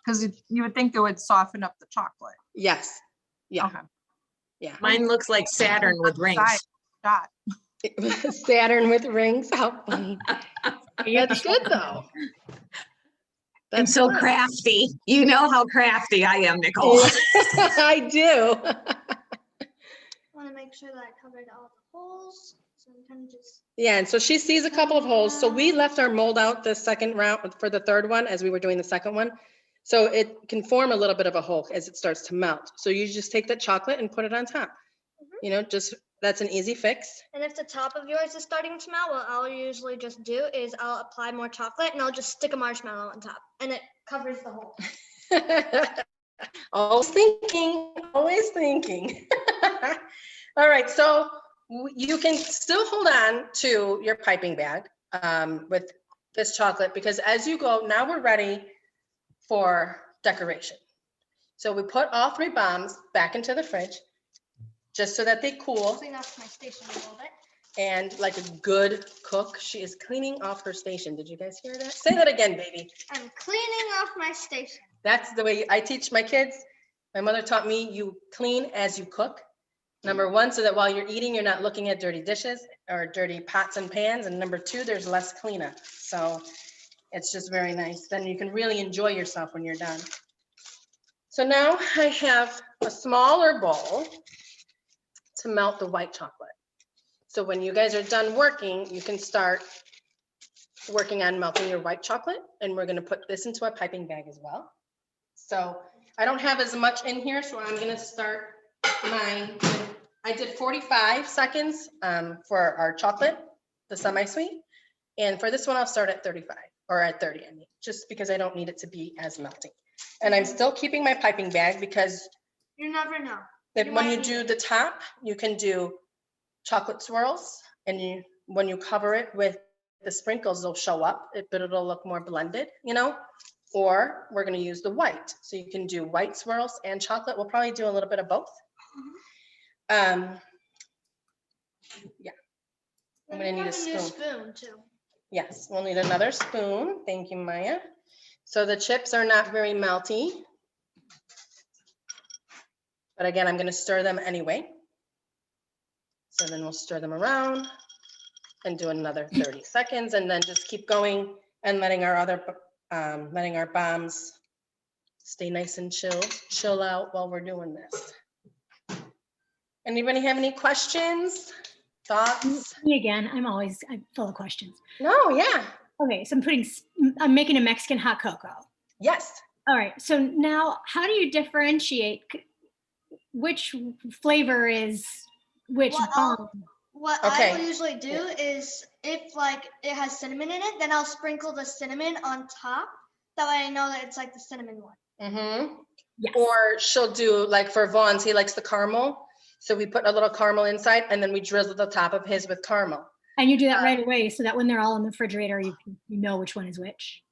because you would think it would soften up the chocolate. Yes. Yeah. Okay. Yeah. Mine looks like Saturn with rings. Dot. Saturn with rings. How funny. That's good though. And so fun. crafty. You know how crafty I am, Nicole. I do. Want to make sure that I covered all the holes. So I'm kind of just. Yeah, and so she sees a couple of holes. So we left our mold out the second round for the third one as we were doing the second one. So it can form a little bit of a hole as it starts to melt. So you just take the chocolate and put it on top. You know, just that's an easy fix. And if the top of yours is starting to melt, what I'll usually just do is I'll apply more chocolate and I'll just stick a marshmallow on top and it covers the hole. Always thinking, always thinking. All right, so you can still hold on to your piping bag with this chocolate because as you go, now we're ready for decoration. So we put all 3 bombs back into the fridge just so that they cool. Clean off my station a little bit. And like a good cook, she is cleaning off her station. Did you guys hear that? Say that again, baby. I'm cleaning off my station. That's the way I teach my kids. My mother taught me you clean as you cook. Number 1, so that while you're eating, you're not looking at dirty dishes or dirty pots and pans. And number 2, there's less cleanup. So it's just very nice. Then you can really enjoy yourself when you're done. So now I have a smaller bowl to melt the white chocolate. So when you guys are done working, you can start working on melting your white chocolate. And we're going to put this into a piping bag as well. So I don't have as much in here, so I'm going to start I did 45 seconds for our chocolate, the semi-sweet. And for this one, I'll start at 35 or at 30, I mean, just because I don't need it to be as melting. And I'm still keeping my piping bag because you never know. When you do the top, you can do chocolate swirls, and when you cover it with the sprinkles, they'll show up, but it'll look more blended, you know? Or we're going to use the white. So you can do white swirls and chocolate. We'll probably do a little bit of both. Yeah. I'm going to need a spoon too. Yes, we'll need another spoon. Thank you, Maya. So the chips are not very melty. But again, I'm going to stir them anyway. So then we'll stir them around and do another 30 seconds and then just keep going and letting our bombs stay nice and chill out while we're doing this. Anybody have any questions, thoughts? Me again, I'm full of questions. No, yeah. Okay, so I'm making a Mexican hot cocoa. Yes. All right, so now how do you differentiate which flavor is which bomb? What I will usually do is if like it has cinnamon in it, then I'll sprinkle the cinnamon on top. That way I know that it's like the cinnamon one. Mm-hmm. Yes. Or she'll do like for Vaughn's, he likes the caramel. So we put a little caramel inside and then we drizzle the top of his with caramel. And you do that right away so that when they're all in the refrigerator, you know which one is which.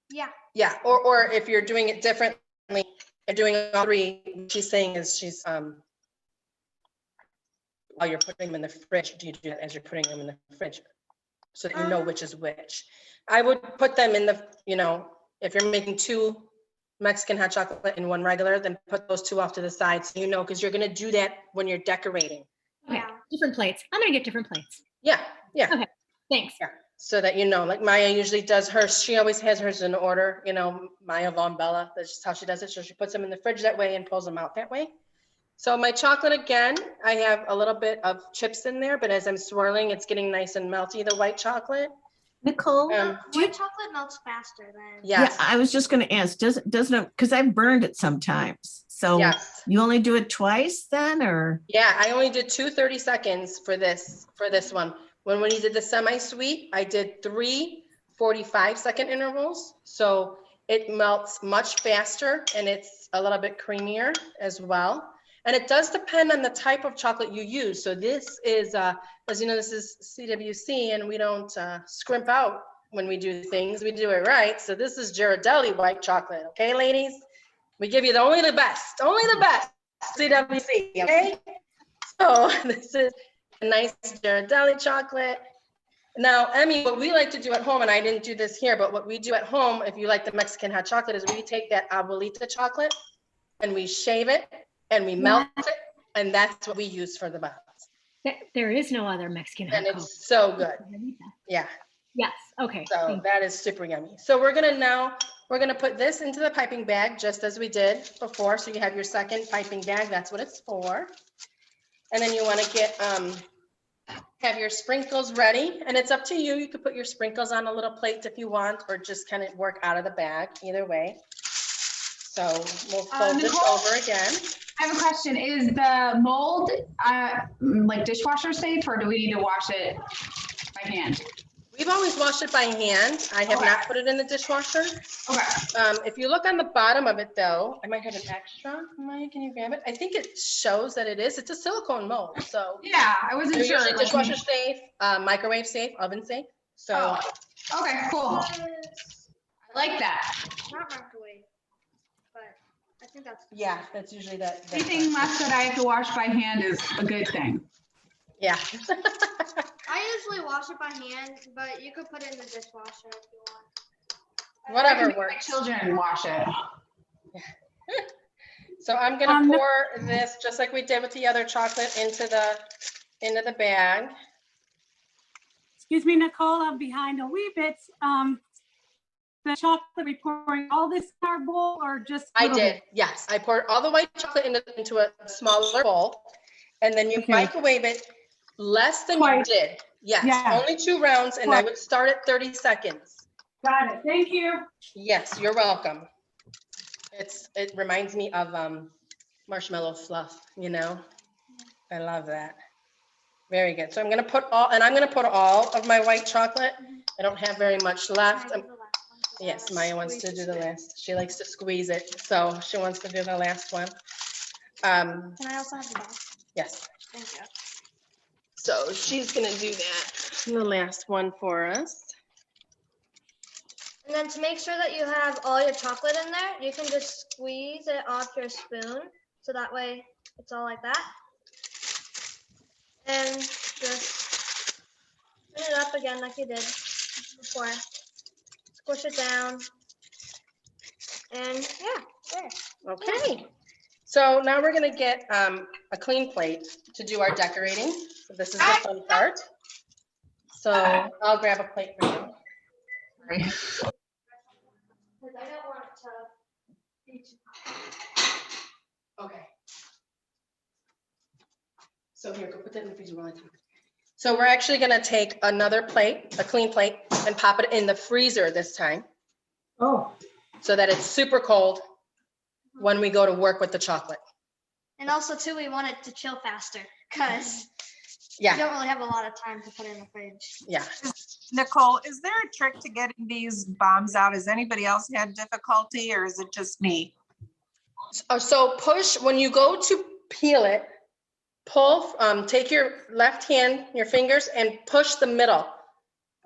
Yeah. Yeah, or if you're doing it differently, and doing all 3, what she's saying is she's while you're putting them in the fridge, do you do that as you're putting them in the fridge so that you know which is which? I would put them in the, you know, if you're making 2 Mexican hot chocolate and 1 regular, then put those 2 off to the side so you know, because you're going to do that when you're decorating. Okay, different plates. I'm going to get different plates. Yeah, yeah. Okay, thanks. Yeah, so that you know, like Maya usually does hers, she always has hers in order, you know, Maya Von Bella, that's just how she does it. So she puts them in the fridge that way and pulls them out that way. So my chocolate, again, I have a little bit of chips in there, but as I'm swirling, it's getting nice and melty, the white chocolate. Nicole, White chocolate melts faster than. Yes. Yeah, I was just going to ask, doesn't it, because I've burned it sometimes. So Yes. you only do it twice then, or? Yeah, I only did 2 30 seconds for this one. When we did the semi-sweet, I did 3 45-second intervals. So it melts much faster and it's a little bit creamier as well. And it does depend on the type of chocolate you use. So this is, as you know, this is CWC and we don't scrimp out when we do things, we do it right. So this is Ghirardelli white chocolate, okay, ladies? We give you only the best CWC, okay? So this is a nice Ghirardelli chocolate. Now, Emmy, what we like to do at home, and I didn't do this here, but what we do at home, if you like the Mexican hot chocolate, is we take that abuelita chocolate and we shave it and we melt it, and that's what we use for the bombs. There is no other Mexican hot And cocoa. it's so good. Yeah. Yes, okay. So thank that is super yummy. So we're gonna put this into the piping bag just as we did before. So you have your second piping bag, that's what it's for. And then you wanna have your sprinkles ready, and it's up to you. You could put your sprinkles on a little plate if you want, or just kind of work out of the bag, either way. So we'll fold this Nicole? over again. I have a question. Is the mold like dishwasher safe, or do we need to wash it by hand? We've always washed it by hand. I have not put it in the dishwasher. Okay. If you look on the bottom of it though, I might have an extra. Maya, can you grab it? I think it shows that it is. It's a silicone mold, so. Yeah, I wasn't They're sure. usually like, dishwasher safe, microwave safe, oven safe. So Okay, cool. I like that. Not microwave, but I think that's. yeah, that's usually that. Anything left that I have to wash by hand is a good thing. Yeah. I usually wash it by hand, but you could put it in the dishwasher if you want. Whatever I can make works. My children wash it. So I'm gonna pour this, just like we did with the other chocolate, into the bag. Excuse me, Nicole, I'm behind a wee bit. The chocolate, we pouring all this in our bowl or just? a I little did, bit? yes. I poured all the white chocolate into a smaller bowl, and then you Okay. microwave it less than you Twice. did. Yes, Yeah. only 2 rounds, and I would start at 30 seconds. Got it, thank you. Yes, you're welcome. It reminds me of marshmallow fluff, you know? I love that. Very good. So I'm gonna put all of my white chocolate. I don't have very much left. Yes, Maya wants to do the last. She likes to squeeze it, so she wants to do the last one. Can I also have the box? Yes. Thank you. So she's gonna do that, the last one for us. And then to make sure that you have all your chocolate in there, you can just squeeze it off your spoon. So that way it's all like that. And just put it up again like you did before. Squish it down. And yeah, there. Okay. So now we're gonna get a clean plate to do our decorating. So this is the fun part. So I'll grab a plate for you. Because I don't want it to be too hot. Okay. So here, go put that in the freezer while I talk. So we're actually gonna take another plate, a clean plate, and pop it in the freezer this time, Oh, so that it's super cold when we go to work with the chocolate. And also too, we want it to chill faster because Yeah. you don't really have a lot of time to put it in the fridge. Yeah. Nicole, is there a trick to getting these bombs out? Has anybody else had difficulty or is it just me? So push, when you go to peel it, pull, take your left hand, your fingers, and push the middle.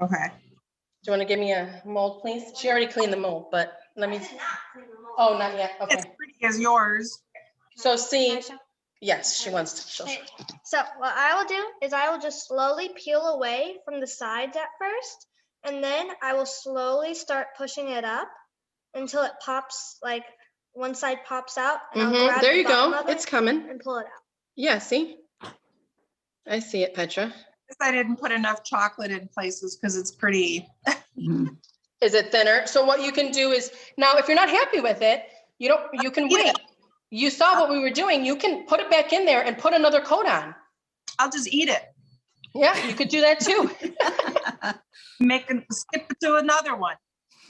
Okay. Do you want to give me a mold, please? She already cleaned the mold, but let me. Oh, not yet. As Okay. pretty as yours. So see, yes, she wants to show. Okay, so what I will do is I will just slowly peel away from the sides at first, and then I will slowly start pushing it up until it pops, like one side pops out. And I'll grab There the you bottom go. of it It's coming. and pull it out. Yeah, see? I see it, Petra. Guess I didn't put enough chocolate in places because it's pretty. Is it thinner? So what you can do is, now if you're not happy with it, you can wait. You saw what we were doing. You can put it back in there and put another coat on. I'll just eat it. Yeah, you could do that too. Skip it to another one.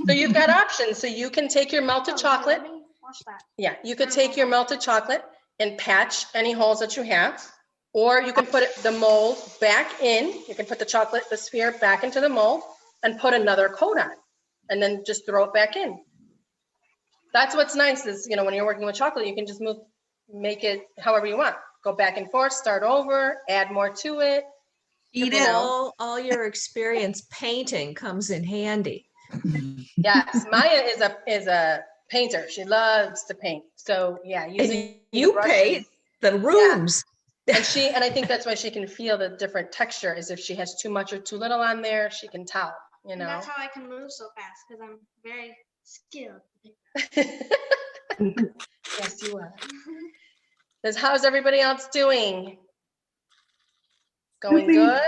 So you've got options. So you can take your melted chocolate. Let me wash that. Yeah, you could take your melted chocolate and patch any holes that you have, or you can put the mold back in. You can put the sphere back into the mold and put another coat on, and then just throw it back in. That's what's nice is, when you're working with chocolate, you can just make it however you want. Go back and forth, start over, add more to it. Eat it. All your experience painting comes in handy. Yes, Maya is a painter. She loves to paint. So yeah, using you brushes. paint the rooms. Yeah. And I think that's why she can feel the different texture, is if she has too much or too little on there, she can tell, And that's how I can move so fast because I'm very skilled. Yes, you are. How's everybody else doing? Going good?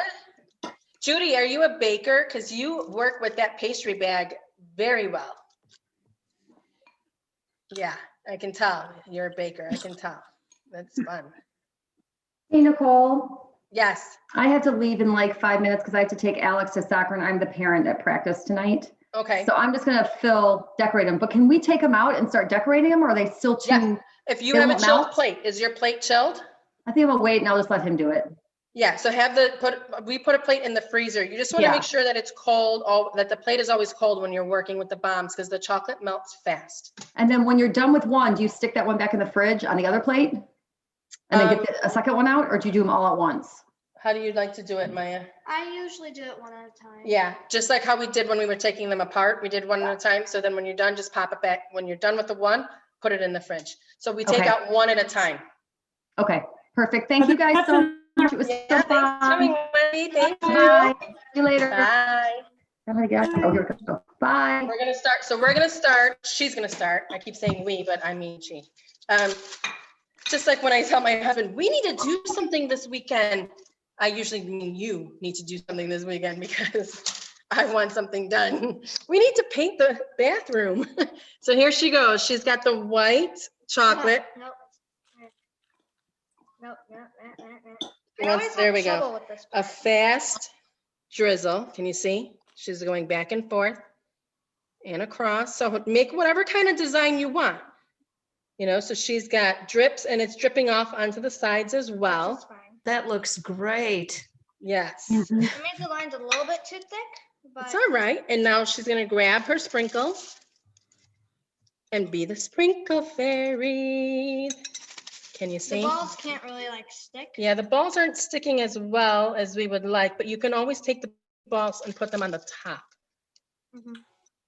Judy, are you a baker? Because you work with that pastry bag very well. Yeah, I can tell. You're a baker. I can tell. That's fun. Hey, Nicole, Yes. I have to leave in like 5 minutes because I have to take Alex to soccer and I'm the parent at practice tonight. Okay. So I'm just gonna decorate them, but can we take them out and start decorating them or are they still too? Yes. If you they have a won't chilled melt? plate, is your plate chilled? I think I'm gonna wait and I'll just let him do it. Yeah, so we put a plate in the freezer. You just want to Yeah. make sure that it's cold, that the plate is always cold when you're working with the bombs because the chocolate melts fast. And then when you're done with one, do you stick that one back in the fridge on the other plate? And then get a second one out, or do you do them all at once? How do you like to do it, Maya? I usually do it one at a time. Yeah, just like how we did when we were taking them apart. We did one at a time. So then when you're done, just pop it back. When you're done with the one, put it in the fridge. So we take Okay. out one at a time. Okay, perfect. Thank you guys so much. It was so Yeah, thanks for fun. coming, Wendy. Thank you. Bye. See you later. Bye. Oh, here we go. Bye. We're gonna start. So we're gonna start. She's gonna start. I keep saying we, but I mean she. Just like when I tell my husband, we need to do something this weekend. I usually mean you need to do something this weekend because I want something done. We need to paint the bathroom. So here she goes. She's got the white chocolate. Nope. I always have There we trouble go. with this A part. fast drizzle. Can you see? She's going back and forth and across. So make whatever kind of design you want. You know, so she's got drips and it's dripping off onto the sides as well. That's fine. That looks great. Yes. I made the lines a little bit too thick, but It's all right. And now she's gonna grab her sprinkles and be the sprinkle fairy. Can you the see? balls can't really like stick. Yeah, the balls aren't sticking as well as we would like, but you can always take the balls and put them on the top.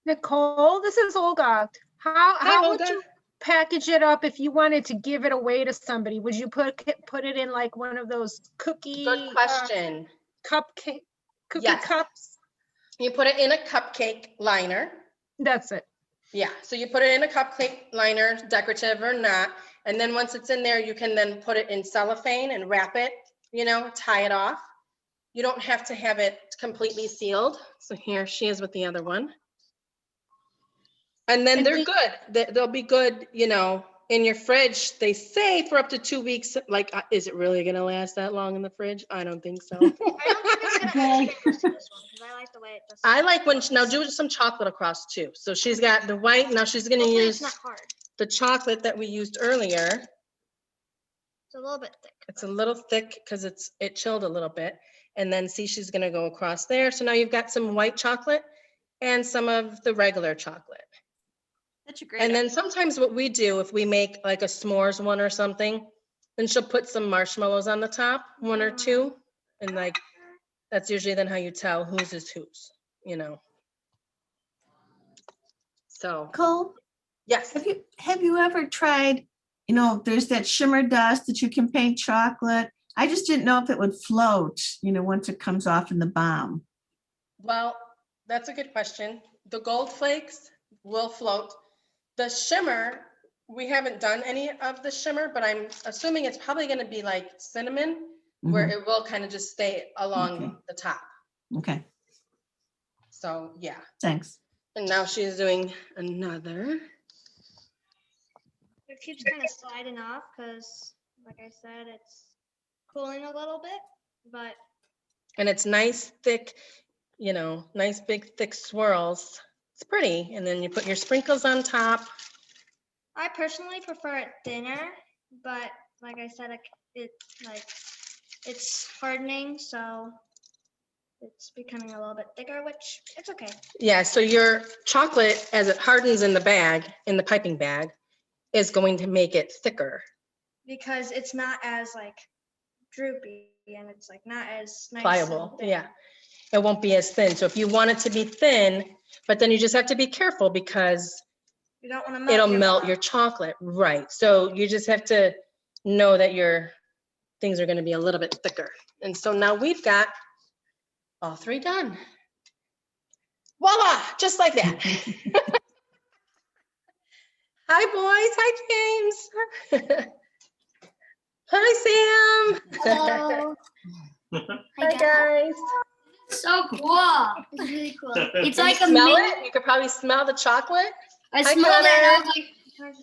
Nicole, this is Olga. How would Olga. you package it up if you wanted to give it away to somebody? Would you put it in like one of those cookie? Good question. Cupcake, cookie Yes. cups? You put it in a cupcake liner. That's it. Yeah, so you put it in a cupcake liner, decorative or not, and then once it's in there, you can then put it in cellophane and wrap it, you know, tie it off. You don't have to have it completely sealed. So here she is with the other one. And then they're good. They'll be good, you know, in your fridge. They say for up to 2 weeks. Like, is it really gonna last that long in the fridge? I don't think so. I don't think it's gonna add fingers to this one because I like the way it does. I like when, now do some chocolate across too. So she's got the white, now she's gonna Hopefully use it's not hard. the chocolate that we used earlier. It's a little bit thick. It's a little thick because it chilled a little bit. And then see, she's gonna go across there. So now you've got some white chocolate and some of the regular chocolate. That's a great. And then sometimes what we do, if we make like a s'mores one or something, then she'll put some marshmallows on the top, one or two. And like, that's usually then how you tell whose is whose, you know? So, Cole, yes. have you ever tried, you know, there's that shimmer dust that you can paint chocolate. I just didn't know if it would float, you know, once it comes off in the bomb. Well, that's a good question. The gold flakes will float. The shimmer, we haven't done any of the shimmer, but I'm assuming it's probably gonna be like cinnamon, where it will kind of just stay along the top. Okay, So, yeah. thanks. And now she's doing another. It keeps kind of sliding off because, like I said, it's cooling a little bit, but And it's nice, thick, you know, nice, big, thick swirls. It's pretty. And then you put your sprinkles on top. I personally prefer it thinner, but like I said, it's hardening, so it's becoming a little bit thicker, which it's okay. Yeah, so your chocolate, as it hardens in the bag, in the piping bag, is going to make it thicker. Because it's not as like droopy and it's like not as nice. Pliable, yeah. It won't be as thin. So if you want it to be thin, but then you just have to be careful because You don't want to melt. it'll melt your chocolate, right? So you just have to know that your things are going to be a little bit thicker. And so now we've got all three done. Voila, just like that. Hi, boys. Hi, James. Hi, Sam. Hello. Hi, guys. So cool. It's really cool. It's Can like you a smell mini- it? You could probably smell the chocolate. I Hi, smelled it and I Connor. was like,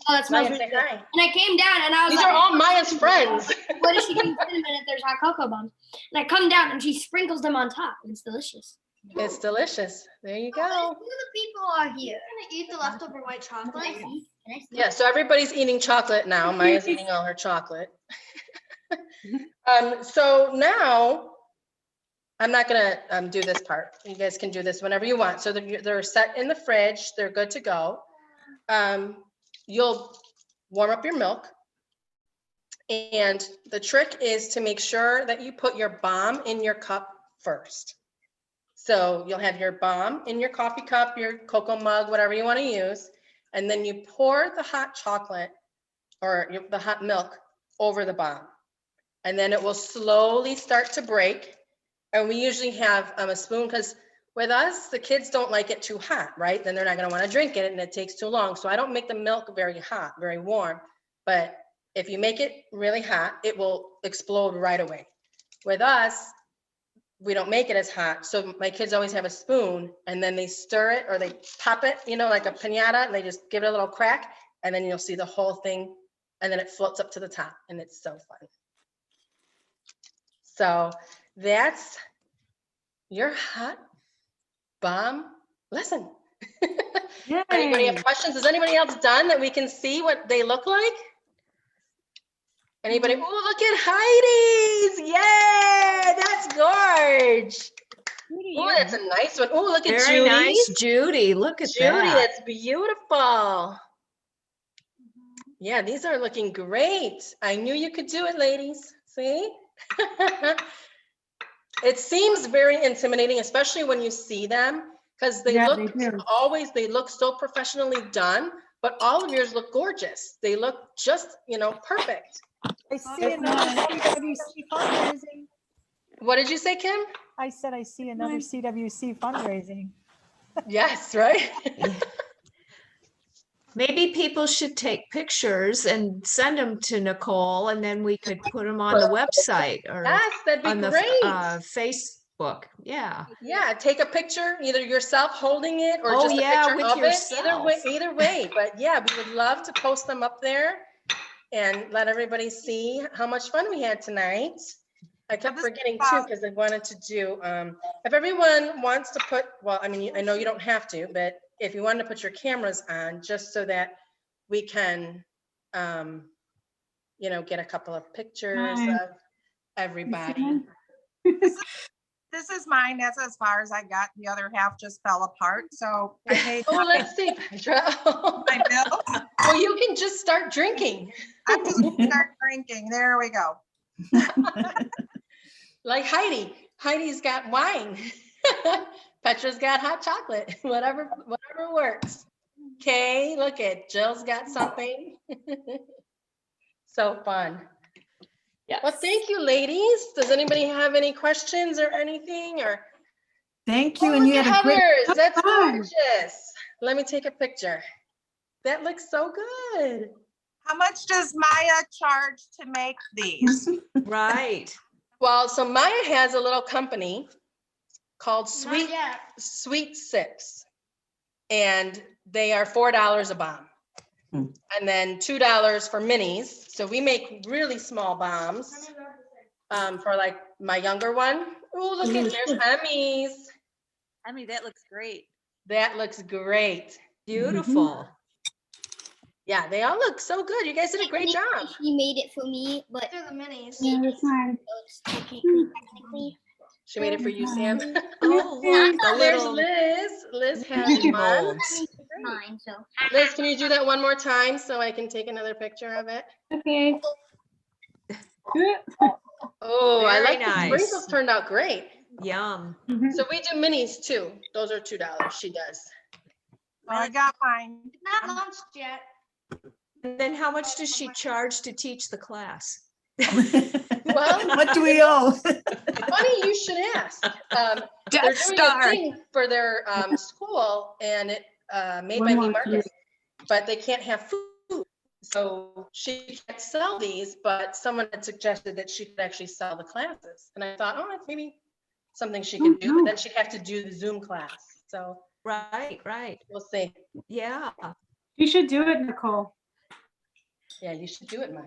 oh, that smells Maya, really say good. hi. And I came down and I was These like, are all Maya's friends. what is she doing cinnamon if there's hot cocoa bombs? And I come down and she sprinkles them on top. It's delicious. It's delicious. There you go. Who the people are here? Gonna eat the leftover white chocolate. Yeah, so everybody's eating chocolate now. Maya's eating all her chocolate. So now, I'm not gonna do this part. You guys can do this whenever you want. So they're set in the fridge. They're good to go. You'll warm up your milk. And the trick is to make sure that you put your bomb in your cup first. So you'll have your bomb in your coffee cup, your cocoa mug, whatever you want to use. And then you pour the hot chocolate or the hot milk over the bomb. And then it will slowly start to break. And we usually have a spoon because with us, the kids don't like it too hot, right? Then they're not going to want to drink it and it takes too long. So I don't make the milk very hot, very warm. But if you make it really hot, it will explode right away. With us, we don't make it as hot. So my kids always have a spoon and then they stir it or they pop it, you know, like a piñata, and they just give it a little crack and then you'll see the whole thing and then it floats up to the top and it's so fun. So that's your hot bomb lesson. Anybody have questions? Is anybody else done that we can see what they look like? Anybody? Oh, look at Heidi's. Yay, that's gorge. Oh, that's a nice one. Oh, look at Very Judy. nice, Judy. Look at Judy, that. that's beautiful. Yeah, these are looking great. I knew you could do it, ladies. See? It seems very intimidating, especially when you see them, because they look so professionally done, but all of yours look gorgeous. They look just, you know, perfect. I see another CWC fundraising. What did you say, Kim? I said I see another CWC fundraising. Yes, right? Maybe people should take pictures and send them to Nicole, and then we could put them on the website or Yes, that'd be on the great. Facebook. Yeah. Yeah, take a picture, either yourself holding it or Oh, just yeah, a picture with of yourself. it. Either way. But yeah, we would love to post them up there and let everybody see how much fun we had tonight. I kept forgetting too, because I wanted to do, if everyone wants to put, well, I mean, I know you don't have to, but if you wanted to put your cameras on, just so that we can, you know, get a couple of pictures of everybody. This is mine. That's as far as I got. The other half just fell apart. So I made. Oh, let's see, Petra. I know. Well, you can just start drinking. I'm just gonna start drinking. There we go. Like Heidi. Heidi's got wine. Petra's got hot chocolate. Whatever works. Okay, look at Jill's got something. So fun. Yes. Well, thank you, ladies. Does anybody have any questions or anything? Or Thank you. oh, And you look had at a great Heather's. That's time. gorgeous. Let me take a picture. That looks so good. How much does Maya charge to make these? Right. Well, so Maya has a little company called Not yet. Sweet Six, and they are $4 a bomb. And then $2 for minis. So we make really small bombs for like my younger one. Oh, look at there's Emmy's. Emmy, that looks great. That looks great. Beautiful. Yeah, they all look so good. You guys did a great job. She made it for me, but They're the minis. yeah, it's technically. She made it for you, Sam. Oh, look, the There's little Liz. Liz has mini one. molds. Mine, so. Liz, can you do that one more time so I can take another picture of it? Okay. Oh, I Very like the nice. sprinkles turned out great. Yum. So we do minis too. Those are $2. She does. I got mine. Not launched yet. And then how much does she charge to teach the class? Well, What do we owe? funny you should ask. They're Death doing Star. a thing for their school, and it made by me market, but they can't have food, so she can't sell these. But someone had suggested that she could actually sell the classes, and I thought, oh, maybe something she could do, but then she'd have to do the Zoom class. So Right. we'll see. Yeah. You should do it, Nicole. Yeah, you should do it, Maya.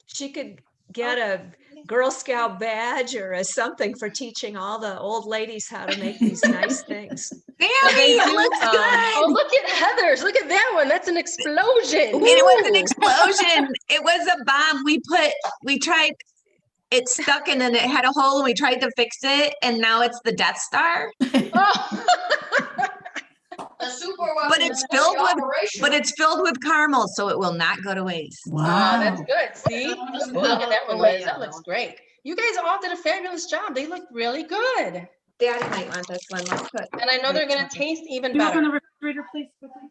She could get a Girl Scout badge or a something for teaching all the old ladies how to make these nice things. There, They it do, looks good. oh, look at Heather's. Look at that one. That's an explosion. And it was an Ooh. explosion. It was a bomb. We tried, it stuck and then it had a hole and we tried to fix it and now it's the Death Star. Oh. A super weapon. But it's filled with caramel, so it will not go to waste. Wow, that's good. See, look at that one, Liz. That looks great. You guys all did a fabulous job. They look really good. Daddy might want this one. Let's put. And I know they're going to taste even Can you open the better. refrigerator, please, quickly?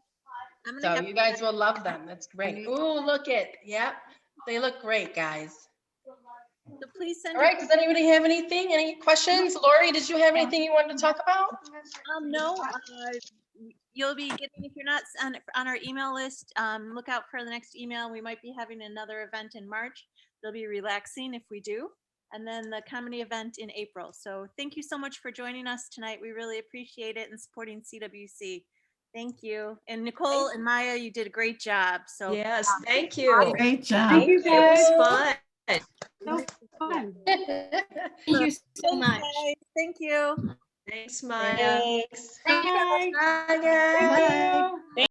So you guys will love them. That's great. Ooh, look it. Yep. They look great, guys. So please send. All right. Does anybody have anything? Any questions? Lori, did you have anything you wanted to talk about? No, you'll be getting, if you're not on our email list, look out for the next email. We might be having another event in March. They'll be relaxing if we do. And then the comedy event in April. So thank you so much for joining us tonight. We really appreciate it and supporting CWC. Thank you. And Nicole and Maya, you did a great job. So yes, thank you. Great job. Thank you, It was guys. fun. So fun. Thank you so much. Thank you. Thanks, Maya. Thanks. Bye. Bye, guys. Thank you.